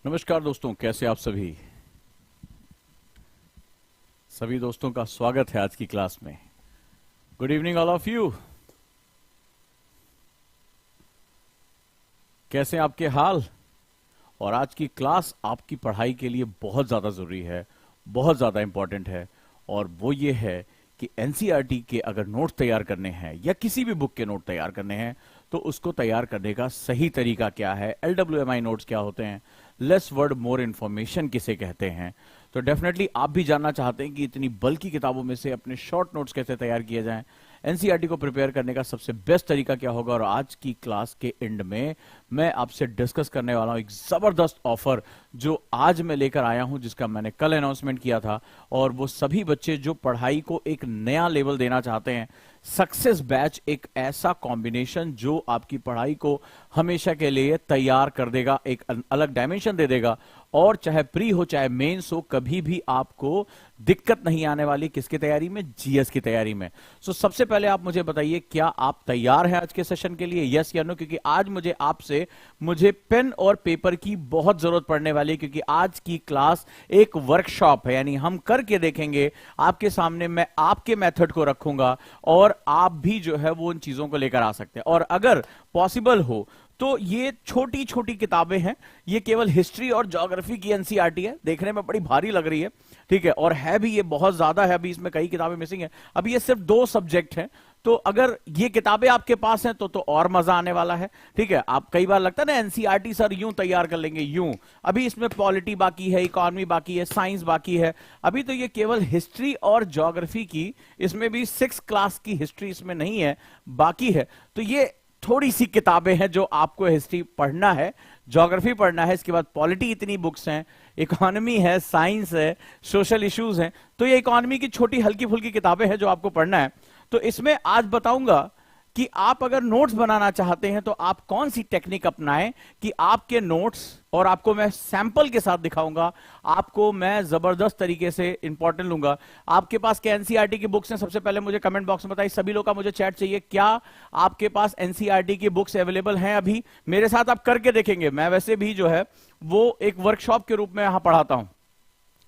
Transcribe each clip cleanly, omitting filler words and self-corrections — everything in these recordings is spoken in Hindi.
नमस्कार दोस्तों, कैसे आप सभी दोस्तों का स्वागत है आज की क्लास में। Good evening all of you. कैसे आपके हाल? और आज की क्लास आपकी पढ़ाई के लिए बहुत ज्यादा जरूरी है, बहुत ज्यादा इंपॉर्टेंट है। और वो ये है कि एनसीईआरटी के अगर नोट तैयार करने हैं या किसी भी बुक के नोट तैयार करने हैं तो उसको तैयार करने का सही तरीका क्या है, एलडब्ल्यूएमआई नोट्स क्या होते हैं, लेस वर्ड मोर इन्फॉर्मेशन किसे कहते हैं। तो डेफिनेटली आप भी जानना चाहते हैं कि इतनी बल्कि किताबों में से अपने शॉर्ट नोट्स कैसे तैयार किए जाएं, एनसीईआरटी को प्रिपेयर करने का सबसे बेस्ट तरीका क्या होगा। और आज की क्लास के एंड में मैं आपसे डिस्कस करने वाला हूं एक जबरदस्त ऑफर जो आज मैं लेकर आया हूं, जिसका मैंने कल अनाउंसमेंट किया था। और वो सभी बच्चे जो पढ़ाई को एक नया लेवल देना चाहते हैं, सक्सेस बैच एक ऐसा कॉम्बिनेशन जो आपकी पढ़ाई को हमेशा के लिए तैयार कर देगा, एक अलग डायमेंशन दे देगा। और चाहे प्री हो चाहे मेंस हो, कभी भी आपको दिक्कत नहीं आने वाली। किसकी तैयारी में? जीएस की तैयारी में। सो सबसे पहले आप मुझे बताइए, क्या आप तैयार हैं आज के सेशन के लिए? यस या नो? क्योंकि आज मुझे पेन और पेपर की बहुत जरूरत पड़ने वाली है, क्योंकि आज की क्लास एक वर्कशॉप है। यानी हम करके देखेंगे, आपके सामने मैं आपके मेथड को रखूंगा और आप भी जो है वो उन चीजों को लेकर आ सकते हैं। और अगर पॉसिबल हो तो ये छोटी छोटी किताबें हैं, ये केवल हिस्ट्री और ज्योग्राफी की एनसीईआरटी है। देखने में बड़ी भारी लग रही है, ठीक है, और है भी ये बहुत ज्यादा है। अभी इसमें कई किताबें मिसिंग है। अभी ये सिर्फ 2 सब्जेक्ट हैं। तो अगर ये किताबें आपके पास हैं तो और मजा आने वाला है, ठीक है। आप कई बार लगता है ना एनसीईआरटी सर यूं तैयार कर लेंगे, यूं। अभी इसमें पॉलिटी बाकी है, इकोनॉमी बाकी है, साइंस बाकी है। अभी तो ये केवल हिस्ट्री और ज्योग्राफी की, इसमें भी 6 क्लास की हिस्ट्री इसमें नहीं है, बाकी है। तो ये थोड़ी सी किताबें हैं जो आपको हिस्ट्री पढ़ना है, ज्योग्राफी पढ़ना है, इसके बाद पॉलिटी इतनी बुक्स हैं, इकोनॉमी है, साइंस है, सोशल इश्यूज हैं। तो ये इकोनॉमी की छोटी हल्की फुल्की किताबें हैं जो आपको पढ़ना है। तो इसमें आज बताऊंगा कि आप अगर नोट्स बनाना चाहते हैं तो आप कौन सी टेक्निक अपनाएं कि आपके नोट्स, और आपको मैं सैंपल के साथ दिखाऊंगा, आपको मैं जबरदस्त तरीके से इंपॉर्टेंट लूंगा। आपके पास क्या एनसीईआरटी की बुक्स हैं? सबसे पहले मुझे कमेंट बॉक्स में बताइए। सभी लोग का मुझे चैट चाहिए, क्या आपके पास एनसीईआरटी की बुक्स अवेलेबल हैं? अभी मेरे साथ आप करके देखेंगे। मैं वैसे भी जो है वो एक वर्कशॉप के रूप में यहां पढ़ाता हूं,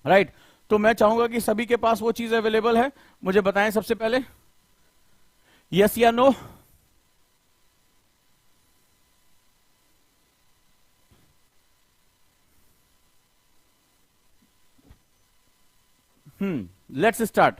राइट। तो मैं चाहूंगा कि सभी के पास वो चीज अवेलेबल है। मुझे बताएं सबसे पहले, यस या नो? Let's start.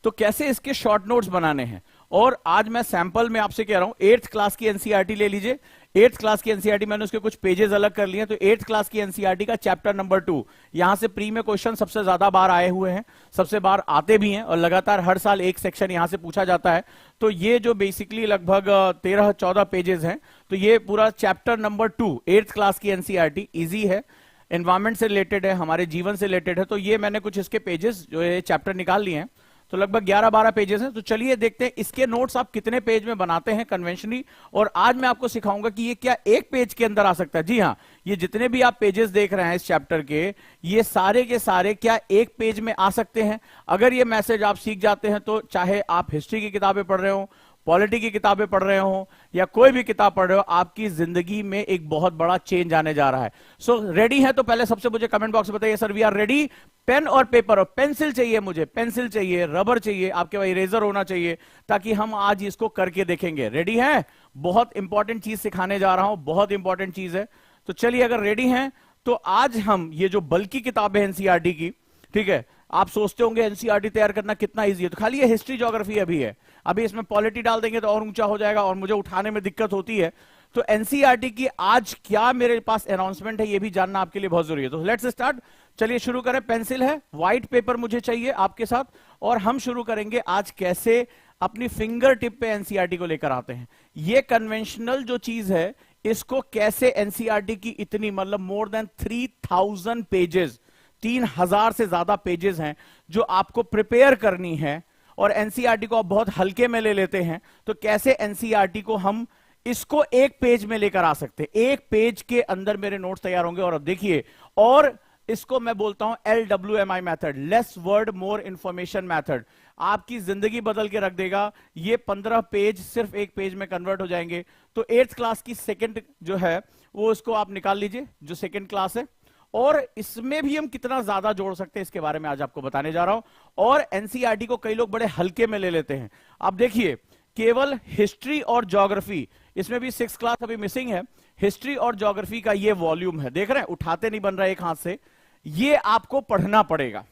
तो कैसे इसके शॉर्ट नोट्स बनाने हैं, और आज मैं सैंपल में आपसे कह रहा हूं, 8th क्लास की एनसीईआरटी ले लीजिए। 8th क्लास की एनसीईआरटी मैंने उसके कुछ पेजेस अलग कर लिए हैं। तो 8th क्लास की एनसीईआरटी का चैप्टर नंबर 2, यहां से प्री में क्वेश्चन सबसे ज्यादा बार आए हुए हैं, सबसे बार आते भी हैं, और लगातार हर साल एक सेक्शन यहां से पूछा जाता है। तो ये जो बेसिकली लगभग 13-14 पेजेस हैं, तो ये पूरा चैप्टर नंबर 2 8th क्लास की एनसीईआरटी इजी है, एनवायरमेंट से रिलेटेड है, हमारे जीवन से रिलेटेड है। तो ये मैंने कुछ इसके पेजेस जो है चैप्टर निकाल लिए हैं। तो लगभग 11-12 पेजेस हैं। तो चलिए देखते हैं इसके नोट्स आप कितने पेज में बनाते हैं कन्वेंशनली। और आज मैं आपको सिखाऊंगा कि ये क्या एक पेज के अंदर आ सकता है। जी हाँ, ये जितने भी आप पेजेस देख रहे हैं इस चैप्टर के, ये सारे के सारे क्या एक पेज में आ सकते हैं। अगर ये मैसेज आप सीख जाते हैं तो चाहे आप हिस्ट्री की किताबें पढ़ रहे हो, पॉलिटी की किताबें पढ़ रहे हो, या कोई भी किताब पढ़ रहे हो, आपकी जिंदगी में एक बहुत बड़ा चेंज आने जा रहा है। सो रेडी है? तो पहले सबसे मुझे कमेंट बॉक्स में बताइए, sir we are ready. Pen और पेपर और पेंसिल चाहिए, मुझे पेंसिल चाहिए, रबर चाहिए, आपके पास इरेजर होना चाहिए, ताकि हम आज इसको करके देखेंगे। रेडी है? बहुत इंपॉर्टेंट चीज सिखाने जा रहा हूं, बहुत इंपॉर्टेंट चीज है। तो चलिए, अगर रेडी हैं तो आज हम ये जो बल्कि किताबें एनसीईआरटी की, ठीक है, आप सोचते होंगे एनसीईआरटी तैयार करना कितना इजी है, तो खाली ये हिस्ट्री ज्योग्राफी अभी है। अभी इसमें पॉलिटी डाल देंगे तो और ऊंचा हो जाएगा और मुझे उठाने में दिक्कत होती है। तो एनसीईआरटी की आज क्या मेरे पास अनाउंसमेंट है, ये भी जानना आपके लिए बहुत जरूरी है। तो लेट्स स्टार्ट। चलिए शुरू करें। पेंसिल है, व्हाइट पेपर मुझे चाहिए आपके साथ, और हम शुरू करेंगे आज कैसे अपनी फिंगर टिप पे एनसीईआरटी को लेकर आते हैं। ये कन्वेंशनल जो चीज है, इसको कैसे एनसीईआरटी की इतनी, मतलब मोर देन 3000 पेजेस, 3000 से ज्यादा पेजेस हैं जो आपको प्रिपेयर करनी है, और एनसीईआरटी को आप बहुत हल्के में ले लेते हैं। तो कैसे एनसीईआरटी को हम इसको एक पेज में लेकर आ सकते हैं, एक पेज के अंदर मेरे नोट्स तैयार होंगे। और अब देखिए, और इसको मैं बोलता हूं LWMI method, less word more information method. आपकी जिंदगी बदल के रख देगा। ये 15 पेज सिर्फ एक पेज में कन्वर्ट हो जाएंगे। तो 8th क्लास की सेकंड जो है वो उसको आप निकाल लीजिए, जो सेकेंड क्लास है। और इसमें भी हम कितना ज्यादा जोड़ सकते हैं इसके बारे में आज आपको बताने जा रहा हूं। और एनसीईआरटी को कई लोग बड़े हल्के में ले लेते हैं। आप देखिए, केवल हिस्ट्री और ज्योग्राफी, इसमें भी 6th क्लास अभी मिसिंग है, हिस्ट्री और ज्योग्राफी का ये वॉल्यूम है, देख रहे हैं, उठाते नहीं बन रहा एक हाथ से, ये आपको पढ़ना पड़ेगा।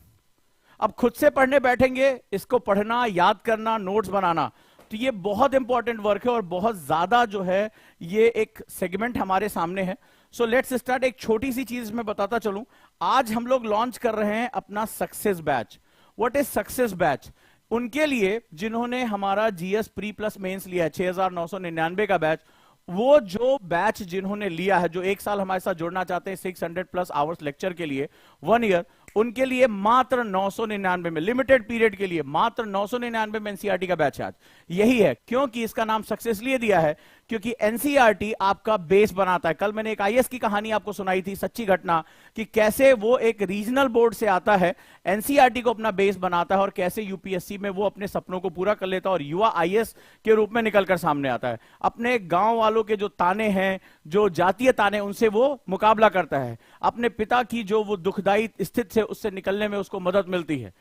अब खुद से पढ़ने बैठेंगे, इसको पढ़ना, याद करना, नोट्स बनाना, तो ये बहुत इंपॉर्टेंट वर्क है और बहुत ज्यादा जो है ये एक सेगमेंट हमारे सामने है। So let's start. एक छोटी सी चीज मैं बताता चलूं, आज हम लोग लॉन्च कर रहे हैं अपना success batch. What is success batch? उनके लिए जिन्होंने हमारा जीएस प्री प्लस मेंस लिया है, 6999 का बैच, वो जो बैच जिन्होंने लिया है, जो एक साल हमारे साथ जुड़ना चाहते हैं 600 प्लस आवर्स लेक्चर के लिए, 1 ईयर, उनके लिए मात्र 999 में, लिमिटेड पीरियड के लिए मात्र 999 में एनसीईआरटी का बैच है आज। यही है क्योंकि इसका नाम सक्सेस लिए दिया है, क्योंकि एनसीईआरटी आपका बेस बनाता है। कल मैंने एक आईएएस की कहानी आपको सुनाई थी, सच्ची घटना, कि कैसे वो एक रीजनल बोर्ड से आता है, एनसीईआरटी को अपना बेस बनाता है और कैसे यूपीएससी में वो अपने सपनों को पूरा कर लेता है और युवा आईएएस के रूप में निकलकर सामने आता है। अपने गांव वालों के जो ताने हैं, जो जातीय ताने, उनसे वो मुकाबला करता है। अपने पिता की जो वो दुखदाई स्थिति से उससे निकलने में उसको मदद मिलती है।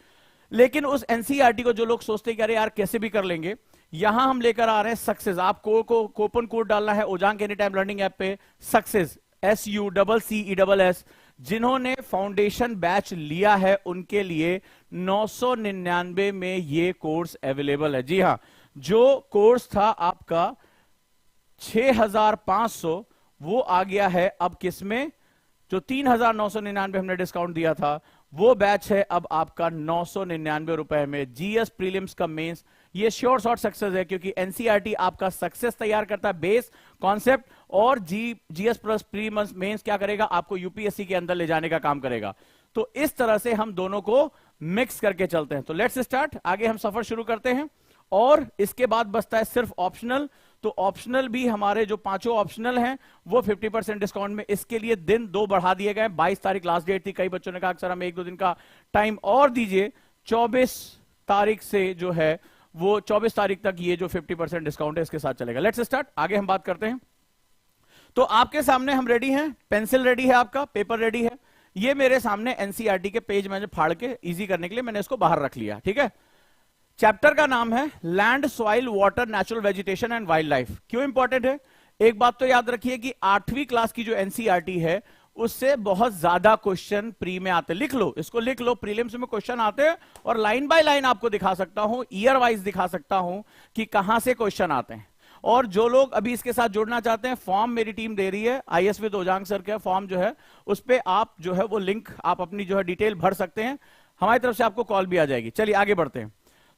लेकिन उस एनसीईआरटी को जो लोग सोचते हैं कि अरे यार कैसे भी कर लेंगे, यहां हम लेकर आ रहे हैं सक्सेस। आपको कूपन कोड डालना है ओजांग एनी टाइम लर्निंग ऐप पे, सक्सेस, SUCCESS। जिन्होंने फाउंडेशन बैच लिया है उनके लिए 999 में ये कोर्स अवेलेबल है। जी हां, जो कोर्स था आपका 6500, वो आ गया है अब किसमें? जो 3999 हमने डिस्काउंट दिया था, वो बैच है अब आपका 999 रुपए में। जीएस प्रीलिम्स का मेंस, ये श्योर शॉर्ट सक्सेस है, क्योंकि एनसीईआरटी आपका सक्सेस तैयार करता है, बेस कॉन्सेप्ट, और जीएस प्लस प्रीलिम्स मेंस क्या करेगा? आपको यूपीएससी के अंदर ले जाने का काम करेगा। तो इस तरह से हम दोनों को मिक्स करके चलते हैं। तो लेट्स स्टार्ट, आगे हम सफर शुरू करते हैं। और इसके बाद बचता है सिर्फ ऑप्शनल। तो ऑप्शनल भी हमारे जो 5 ऑप्शनल हैं वो 50% डिस्काउंट में। इसके लिए दिन 2 बढ़ा दिए गए, 22 तारीख लास्ट डेट थी। कई बच्चों ने कहा सर हमें 1-2 दिन का टाइम और दीजिए। 24 तारीख से जो है वो 24 तारीख तक ये जो 50% डिस्काउंट है इसके साथ चलेगा। लेट्स स्टार्ट, आगे हम बात करते हैं। तो आपके सामने हम रेडी हैं, पेंसिल रेडी है, आपका पेपर रेडी है। ये मेरे सामने एनसीईआरटी के पेज मैंने फाड़ के इजी करने के लिए मैंने इसको बाहर रख लिया, ठीक है। चैप्टर का नाम है land, soil, water, natural vegetation and wild life. क्यों इंपॉर्टेंट है? एक बात तो याद रखिए कि 8वीं क्लास की जो एनसीईआरटी है उससे बहुत ज्यादा क्वेश्चन प्री में आते हैं। लिख लो, इसको लिख लो, प्रीलिम्स में क्वेश्चन आते हैं और लाइन बाय लाइन आपको दिखा सकता हूं, ईयर वाइज दिखा सकता हूं कि कहां से क्वेश्चन आते हैं। और जो लोग अभी इसके साथ जुड़ना चाहते हैं, फॉर्म मेरी टीम दे रही है, आईएएस विद ओजांग सर का फॉर्म जो है उस पर आप जो है वो लिंक, आप अपनी जो है डिटेल भर सकते हैं। हमारी तरफ से आपको कॉल भी आ जाएगी। चलिए आगे बढ़ते हैं।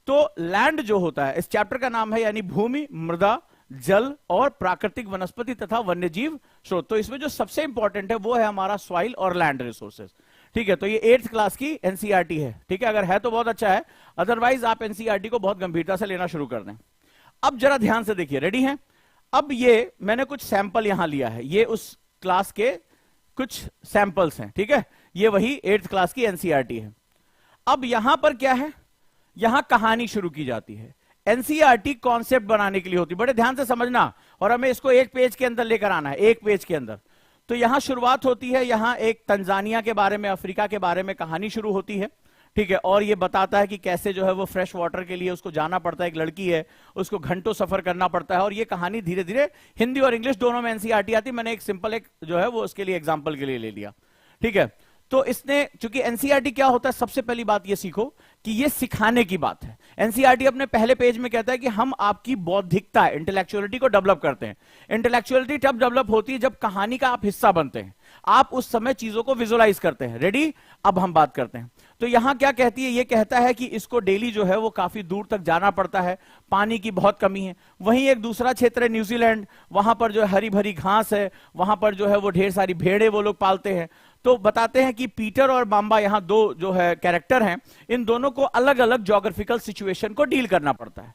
तो लैंड जो होता है, इस चैप्टर का नाम है यानी भूमि, मृदा, जल और प्राकृतिक वनस्पति तथा वन्यजीव स्रोत। तो इसमें जो सबसे इंपॉर्टेंट है वो है हमारा सॉइल और लैंड रिसोर्सेज, ठीक है। तो ये 8th क्लास की एनसीईआरटी है, ठीक है। अगर है तो बहुत अच्छा है, अदरवाइज आप एनसीईआरटी को बहुत गंभीरता से लेना शुरू कर दें। अब जरा ध्यान से देखिए, रेडी हैं? अब ये मैंने कुछ सैंपल यहां लिया है, ये उस क्लास के कुछ सैंपल्स हैं, ठीक है। ये वही 8th क्लास की एनसीईआरटी है। अब यहां पर क्या है? यहां कहानी शुरू की जाती है। एनसीईआरटी कॉन्सेप्ट बनाने के लिए होती है, बड़े ध्यान से समझना, और हमें इसको एक पेज के अंदर लेकर आना है, एक पेज के अंदर। तो यहां शुरुआत होती है, यहां एक तंजानिया के बारे में, अफ्रीका के बारे में कहानी शुरू होती है, ठीक है। और ये बताता है कि कैसे जो है वो फ्रेश वाटर के लिए उसको जाना पड़ता है, एक लड़की है उसको घंटों सफर करना पड़ता है। और ये कहानी धीरे धीरे हिंदी और इंग्लिश दोनों में एनसीईआरटी आती है। मैंने एक सिंपल एक जो है वो उसके लिए एग्जाम्पल के लिए ले लिया, ठीक है। तो इसने, चूंकि एनसीईआरटी क्या होता है, सबसे पहली बात ये सीखो कि ये सिखाने की बात है। एनसीईआरटी अपने पहले पेज में कहता है कि हम आपकी बौद्धिकता, इंटेलेक्चुअलिटी को डेवलप करते हैं। इंटेलेक्चुअलिटी तब डेवलप होती है जब कहानी का आप हिस्सा बनते हैं, आप उस समय चीजों को विजुअलाइज करते हैं। रेडी? अब हम बात करते हैं। तो यहां क्या कहती है? ये कहता है कि इसको डेली जो है वो काफी दूर तक जाना पड़ता है, पानी की बहुत कमी है। वहीं एक दूसरा क्षेत्र है न्यूजीलैंड, वहां पर जो है हरी भरी घास है, वहां पर जो है वो ढेर सारी भेड़ें वो लोग पालते हैं। तो बताते हैं कि पीटर और बाम्बा, यहां 2 जो है कैरेक्टर हैं, इन दोनों को अलग अलग ज्योग्राफिकल सिचुएशन को डील करना पड़ता है।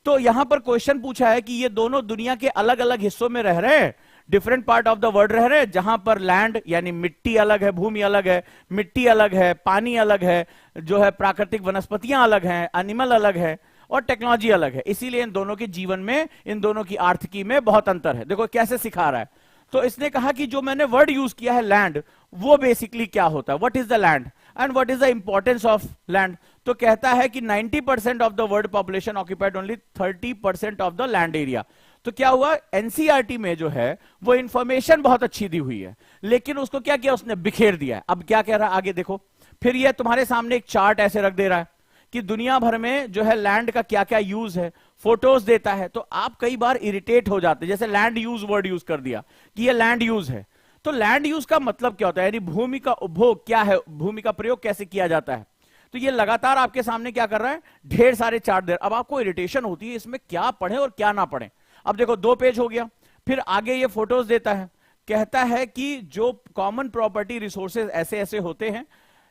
तो यहां पर क्वेश्चन पूछा है कि ये दोनों दुनिया के अलग अलग हिस्सों में रह रहे हैं, different part of the world रह रहे हैं, जहां पर लैंड यानी मिट्टी अलग है, भूमि अलग है, मिट्टी अलग है, पानी अलग है, जो है प्राकृतिक वनस्पतियां अलग हैं, एनिमल अलग है और टेक्नोलॉजी अलग है। इसीलिए इन दोनों के जीवन में, इन दोनों की आर्थिकी में बहुत अंतर है। देखो कैसे सिखा रहा है। तो इसने कहा कि जो मैंने वर्ड यूज किया है लैंड, वो बेसिकली क्या होता है, what is the land and what is the importance of land. तो कहता है कि 90% of the world population occupied only 30% of the land area. तो क्या हुआ, एनसीईआरटी में जो है वो इंफॉर्मेशन बहुत अच्छी दी हुई है, लेकिन उसको क्या किया, उसने बिखेर दिया है। अब क्या कह रहा है आगे देखो, फिर ये तुम्हारे सामने एक चार्ट ऐसे रख दे रहा है कि दुनिया भर में जो है लैंड का क्या क्या यूज है, फोटोज देता है। तो आप कई बार इरिटेट हो जाते हैं, जैसे लैंड यूज वर्ड यूज कर दिया कि ये लैंड यूज है। तो लैंड यूज का मतलब क्या होता है, यानी भूमि का उपभोग क्या है, भूमि का प्रयोग कैसे किया जाता है। तो ये लगातार आपके सामने क्या कर रहा है, ढेर सारे चार्ट दे। अब आपको इरिटेशन होती है इसमें क्या पढ़े और क्या ना पढ़े। अब देखो 2 पेज हो गया, फिर आगे ये फोटोज देता है, कहता है कि जो कॉमन प्रॉपर्टी रिसोर्सेज ऐसे ऐसे होते हैं,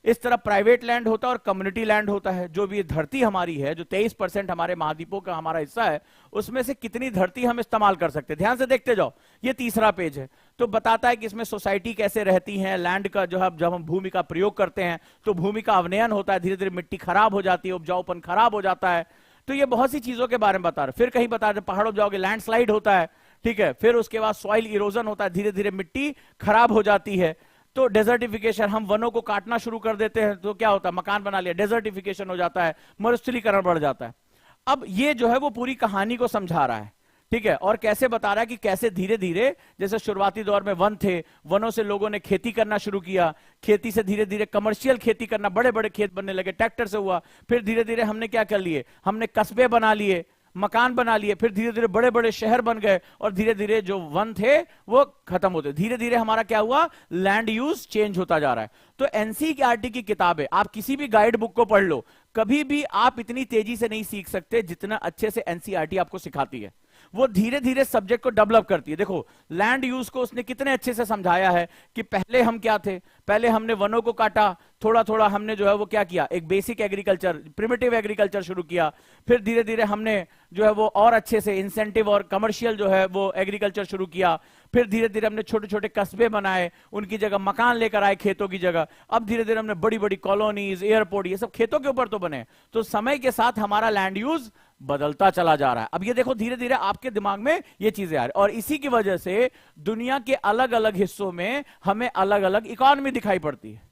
इस तरह प्राइवेट लैंड होता है और कम्युनिटी लैंड होता है। जो भी धरती हमारी है, जो 23% हमारे महाद्वीपों का हमारा हिस्सा है, उसमें से कितनी धरती हम इस्तेमाल कर सकते हैं। ध्यान से देखते जाओ, ये तीसरा पेज है। तो बताता है कि इसमें सोसाइटी कैसे रहती है, लैंड का जो है जब हम भूमि का प्रयोग करते हैं तो भूमि का अवनयन होता है, धीरे धीरे मिट्टी खराब हो जाती है, उपजाऊपन खराब हो जाता है। तो ये बहुत सी चीजों के बारे में बता रहे। फिर कहीं बता रहे पहाड़ों जाओगे लैंडस्लाइड होता है, ठीक है। फिर उसके बाद सॉइल इरोजन होता है, धीरे धीरे मिट्टी खराब हो जाती है। तो डेजर्टिफिकेशन, हम वनों को काटना शुरू कर देते हैं तो क्या होता है, मकान बना लिया, डेजर्टिफिकेशन हो जाता है, मरुस्थलीकरण बढ़ जाता है। अब ये जो है वो पूरी कहानी को समझा रहा है, ठीक है। और कैसे बता रहा है कि कैसे धीरे धीरे, जैसे शुरुआती दौर में वन थे, वनों से लोगों ने खेती करना शुरू किया, खेती से धीरे धीरे कमर्शियल खेती करना, बड़े बड़े खेत बनने लगे, ट्रैक्टर से हुआ। फिर धीरे धीरे हमने क्या कर लिए, हमने कस्बे बना लिए, मकान बना लिए, फिर धीरे धीरे बड़े बड़े शहर बन गए, और धीरे धीरे जो वन थे वो खत्म होते। धीरे धीरे हमारा क्या हुआ, लैंड यूज चेंज होता जा रहा है। तो एनसीईआरटी की किताबें, आप किसी भी गाइड बुक को पढ़ लो, कभी भी आप इतनी तेजी से नहीं सीख सकते जितना अच्छे से एनसीईआरटी आपको सिखाती है। वो धीरे धीरे सब्जेक्ट को डेवलप करती है। देखो लैंड यूज को उसने कितने अच्छे से समझाया है कि पहले हम क्या थे, पहले हमने वनों को काटा, थोड़ा थोड़ा हमने जो है वो क्या किया, एक बेसिक एग्रीकल्चर, प्रिमिटिव एग्रीकल्चर शुरू किया। फिर धीरे धीरे हमने जो है वो और अच्छे से इंसेंटिव और कमर्शियल जो है वो एग्रीकल्चर शुरू किया। फिर धीरे धीरे हमने छोटे छोटे कस्बे बनाए, उनकी जगह मकान लेकर आए खेतों की जगह। अब धीरे धीरे हमने बड़ी बड़ी कॉलोनीज, एयरपोर्ट, ये सब खेतों के ऊपर तो बने। तो समय के साथ हमारा लैंड यूज बदलता चला जा रहा है। अब ये देखो धीरे धीरे आपके दिमाग में ये चीजें आ रही, और इसी की वजह से दुनिया के अलग अलग हिस्सों में हमें अलग अलग इकोनॉमी दिखाई पड़ती है।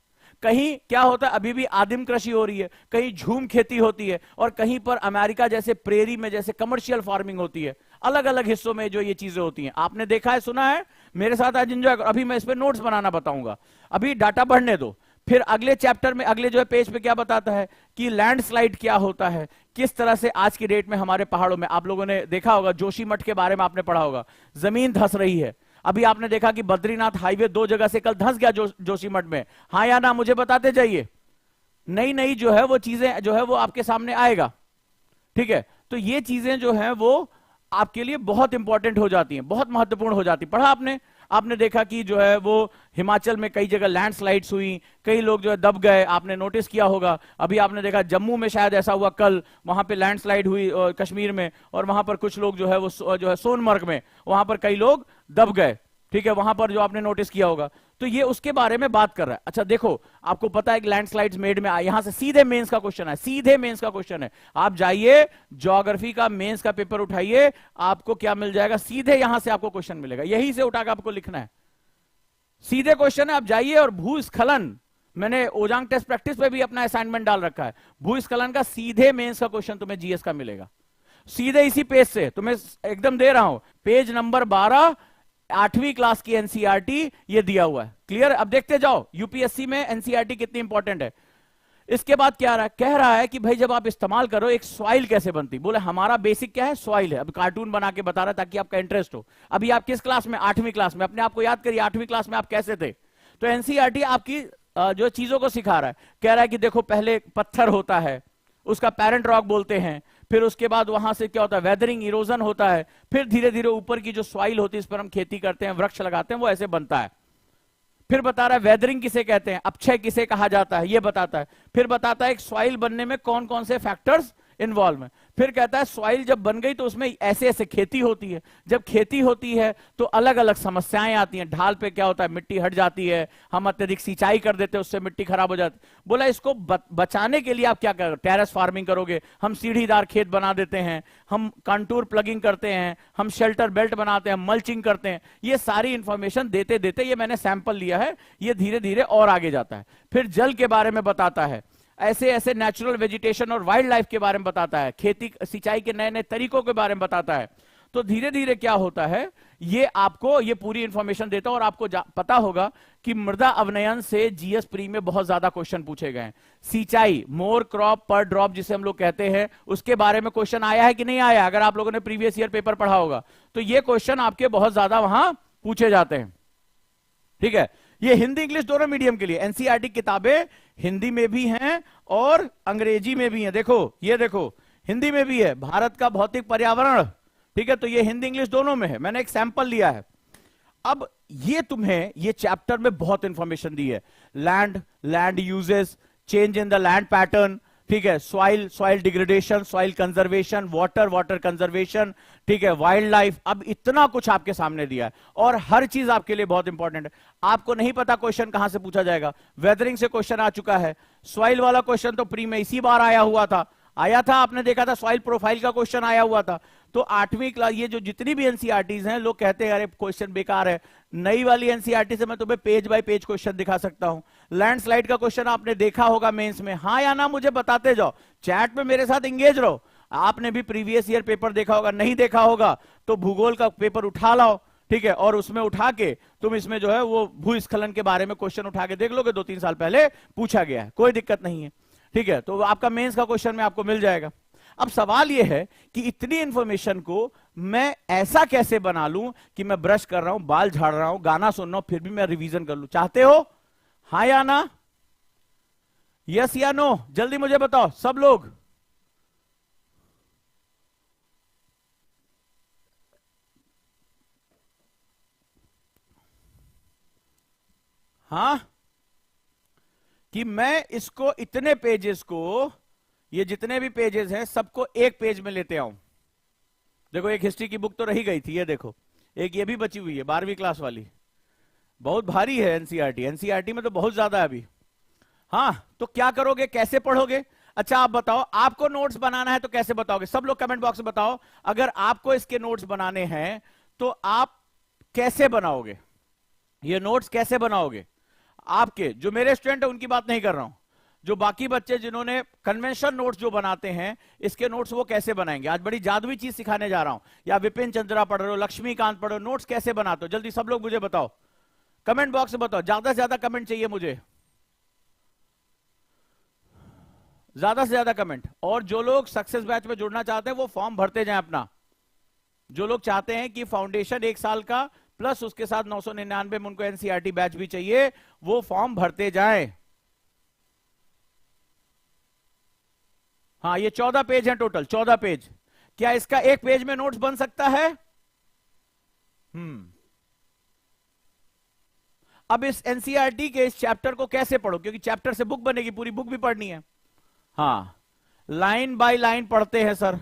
कहीं क्या होता है, अभी भी आदिम कृषि हो रही है, कहीं झूम खेती होती है, और कहीं पर अमेरिका जैसे प्रेरी में जैसे कमर्शियल फार्मिंग होती है। अलग अलग हिस्सों में जो ये चीजें होती हैं, आपने देखा है, सुना है, मेरे साथ आज एंजॉय करो। अभी मैं इस पे नोट्स बनाना बताऊंगा, अभी डाटा बढ़ने दो। फिर अगले चैप्टर में, अगले जो है पेज पे क्या बताता है कि लैंडस्लाइड क्या होता है, किस तरह से आज की डेट में हमारे पहाड़ों में, आप लोगों ने देखा होगा जोशीमठ के बारे में आपने पढ़ा होगा, जमीन धंस रही है। अभी आपने देखा कि बद्रीनाथ हाईवे 2 जगह से कल धंस गया जोशीमठ में, हाँ या ना, मुझे बताते जाइए। नई नई जो है वो चीजें जो है वो आपके सामने आएगा, ठीक है। तो ये चीजें जो है वो आपके लिए बहुत इंपॉर्टेंट हो जाती हैं, बहुत महत्वपूर्ण हो जाती। पढ़ा आपने, आपने देखा कि जो है वो हिमाचल में कई जगह लैंडस्लाइड्स हुई, कई लोग जो है दब गए, आपने नोटिस किया होगा। अभी आपने देखा जम्मू में शायद ऐसा हुआ, कल वहां पे लैंडस्लाइड हुई कश्मीर में, और वहां पर कुछ लोग जो है वो जो है सोनमर्ग में, वहां पर कई लोग दब गए, ठीक है, वहां पर जो आपने नोटिस किया होगा। तो ये उसके बारे में बात कर रहा है। अच्छा देखो, आपको पता है कि लैंडस्लाइड्स मेड में यहां से सीधे मेंस का क्वेश्चन है, सीधे मेंस का क्वेश्चन है। आप जाइए ज्योग्राफी का मेंस का पेपर उठाइए, आपको क्या मिल जाएगा, सीधे यहां से आपको क्वेश्चन मिलेगा, यही से उठाकर आपको लिखना है, सीधे क्वेश्चन है। आप जाइए, और भूस्खलन, मैंने ओजांग टेस्ट प्रैक्टिस पे भी अपना असाइनमेंट डाल रखा है, भूस्खलन का सीधे मेंस का क्वेश्चन तुम्हें जीएस का मिलेगा, सीधे इसी पेज से तुम्हें एकदम दे रहा हूं, पेज नंबर 12, 8वीं क्लास की एनसीईआरटी ये दिया हुआ है। क्लियर? अब देखते जाओ यूपीएससी में एनसीईआरटी कितनी इंपॉर्टेंट है। इसके बाद क्या रहा, कह रहा है कि भाई जब आप इस्तेमाल करो, एक सॉइल कैसे बनती, बोले हमारा बेसिक क्या है, सॉइल है। अब कार्टून बना के बता रहा है ताकि आपका इंटरेस्ट हो। अभी आप किस क्लास में, 8वीं क्लास में, अपने आप को याद करिए 8वीं क्लास में आप कैसे थे। तो एनसीईआरटी आपकी जो चीजों को सिखा रहा है, कह रहा है कि देखो पहले पत्थर होता है, उसका पेरेंट रॉक बोलते हैं, फिर उसके बाद वहां से क्या होता है, वेदरिंग, इरोजन होता है, फिर धीरे धीरे ऊपर की जो सॉइल होती है, इस पर हम खेती करते हैं, वृक्ष लगाते हैं, वो ऐसे बनता है। फिर बता रहा है वेदरिंग किसे कहते हैं, अपक्षय किसे कहा जाता है, ये बताता है। फिर बताता है एक सॉइल बनने में कौन कौन से फैक्टर्स इन्वॉल्व है। फिर कहता है सॉइल जब बन गई तो उसमें ऐसे ऐसे खेती होती है, जब खेती होती है तो अलग अलग समस्याएं आती हैं। ढाल पे क्या होता है, मिट्टी हट जाती है, हम अत्यधिक सिंचाई कर देते हैं, उससे मिट्टी खराब हो जाती है। बोला इसको बचाने के लिए आप क्या करोगे, टेरेस फार्मिंग करोगे, हम सीढ़ीदार खेत बना देते हैं, हम कंटूर प्लगिंग करते हैं, हम शेल्टर बेल्ट बनाते हैं, मल्चिंग करते हैं। ये सारी इंफॉर्मेशन देते देते, ये मैंने सैंपल लिया है, ये धीरे धीरे और आगे जाता है। फिर जल के बारे में बताता है, ऐसे ऐसे नेचुरल वेजिटेशन और वाइल्ड लाइफ के बारे में बताता है, खेती सिंचाई के नए नए तरीकों के बारे में बताता है। तो धीरे धीरे क्या होता है, ये आपको ये पूरी इंफॉर्मेशन देता है। और आपको पता होगा कि मृदा अवनयन से जीएस प्री में बहुत ज्यादा क्वेश्चन पूछे गए हैं। सिंचाई, मोर क्रॉप पर ड्रॉप जिसे हम लोग कहते हैं, उसके बारे में क्वेश्चन आया है कि नहीं आया? अगर आप लोगों ने प्रीवियस ईयर पेपर पढ़ा होगा तो ये क्वेश्चन आपके बहुत ज्यादा वहां पूछे जाते हैं। ठीक है, ये हिंदी इंग्लिश दोनों मीडियम के लिए एनसीईआरटी किताबें हिंदी में भी हैं और अंग्रेजी में भी हैं। देखो, ये देखो हिंदी में भी है, भारत का भौतिक पर्यावरण। ठीक है, तो ये हिंदी इंग्लिश दोनों में है, मैंने एक सैंपल लिया है। अब ये तुम्हें ये चैप्टर में बहुत इंफॉर्मेशन दी है, land uses, change in the land pattern, ठीक है, soil degradation, soil conservation, water conservation, ठीक है, वाइल्ड लाइफ। अब इतना कुछ आपके सामने दिया है और हर चीज आपके लिए बहुत इंपॉर्टेंट है। आपको नहीं पता क्वेश्चन कहां से पूछा जाएगा, वेदरिंग से क्वेश्चन आ चुका है, सॉइल वाला क्वेश्चन तो प्री में इसी बार आया था, आपने देखा था, सॉइल प्रोफाइल का क्वेश्चन आया हुआ था। तो 8वीं क्लास, ये जो जितनी भी एनसीईआरटीज हैं, लोग कहते हैं अरे क्वेश्चन बेकार है, नई वाली एनसीईआरटी से मैं तुम्हें पेज बाय पेज क्वेश्चन दिखा सकता हूं। लैंडस्लाइड का क्वेश्चन आपने देखा होगा मेंस में, हाँ या ना मुझे बताते जाओ, चैट में मेरे साथ इंगेज रहो। आपने भी प्रीवियस ईयर पेपर देखा होगा, नहीं देखा होगा तो भूगोल का पेपर उठा लाओ, ठीक है, और उसमें उठा के तुम इसमें जो है वो भूस्खलन के बारे में क्वेश्चन उठा के देख लोगे, 2-3 साल पहले पूछा गया है, कोई दिक्कत नहीं है। ठीक है, तो आपका मेंस का क्वेश्चन में आपको मिल जाएगा। अब सवाल यह है कि इतनी इंफॉर्मेशन को मैं ऐसा कैसे बना लूं कि मैं ब्रश कर रहा हूं, बाल झाड़ रहा हूं, गाना सुन रहा हूं, फिर भी मैं रिवीजन कर लूं। चाहते हो? हाँ या ना, यस या नो, जल्दी मुझे बताओ सब लोग। हाँ, कि मैं इसको इतने पेजेस को, ये जितने भी पेजेस हैं सबको एक पेज में लेते आऊं। देखो एक हिस्ट्री की बुक तो रही गई थी, ये देखो एक ये भी बची हुई है 12वीं क्लास वाली, बहुत भारी है एनसीईआरटी में तो बहुत ज्यादा है अभी। हाँ, तो क्या करोगे, कैसे पढ़ोगे? अच्छा आप बताओ, आपको नोट्स बनाना है तो कैसे बताओगे? सब लोग कमेंट बॉक्स में बताओ, अगर आपको इसके नोट्स बनाने हैं तो आप कैसे बनाओगे? ये नोट्स कैसे बनाओगे? आपके जो मेरे स्टूडेंट है उनकी बात नहीं कर रहा हूं, जो बाकी बच्चे जिन्होंने कन्वेंशन नोट्स जो बनाते हैं, इसके नोट्स वो कैसे बनाएंगे? आज बड़ी जादुई चीज सिखाने जा रहा हूं। या विपिन चंद्रा पढ़ रहे हो, लक्ष्मीकांत पढ़ रहे हो, नोट्स कैसे बनाते हो? जल्दी सब लोग मुझे बताओ, कमेंट बॉक्स में बताओ, ज्यादा से ज्यादा कमेंट चाहिए मुझे, ज्यादा से ज्यादा कमेंट। और जो लोग सक्सेस बैच में जुड़ना चाहते हैं वो फॉर्म भरते जाएं अपना। जो लोग चाहते हैं कि फाउंडेशन 1 साल का प्लस उसके साथ 999 में उनको एनसीईआरटी बैच भी चाहिए, वो फॉर्म भरते जाएं। हाँ, ये 14 पेज हैं टोटल, 14 पेज। क्या इसका एक पेज में नोट्स बन सकता है? अब इस एनसीईआरटी के इस चैप्टर को कैसे पढ़ो, क्योंकि चैप्टर से बुक बनेगी, पूरी बुक भी पढ़नी है। हाँ, लाइन बाय लाइन पढ़ते हैं सर,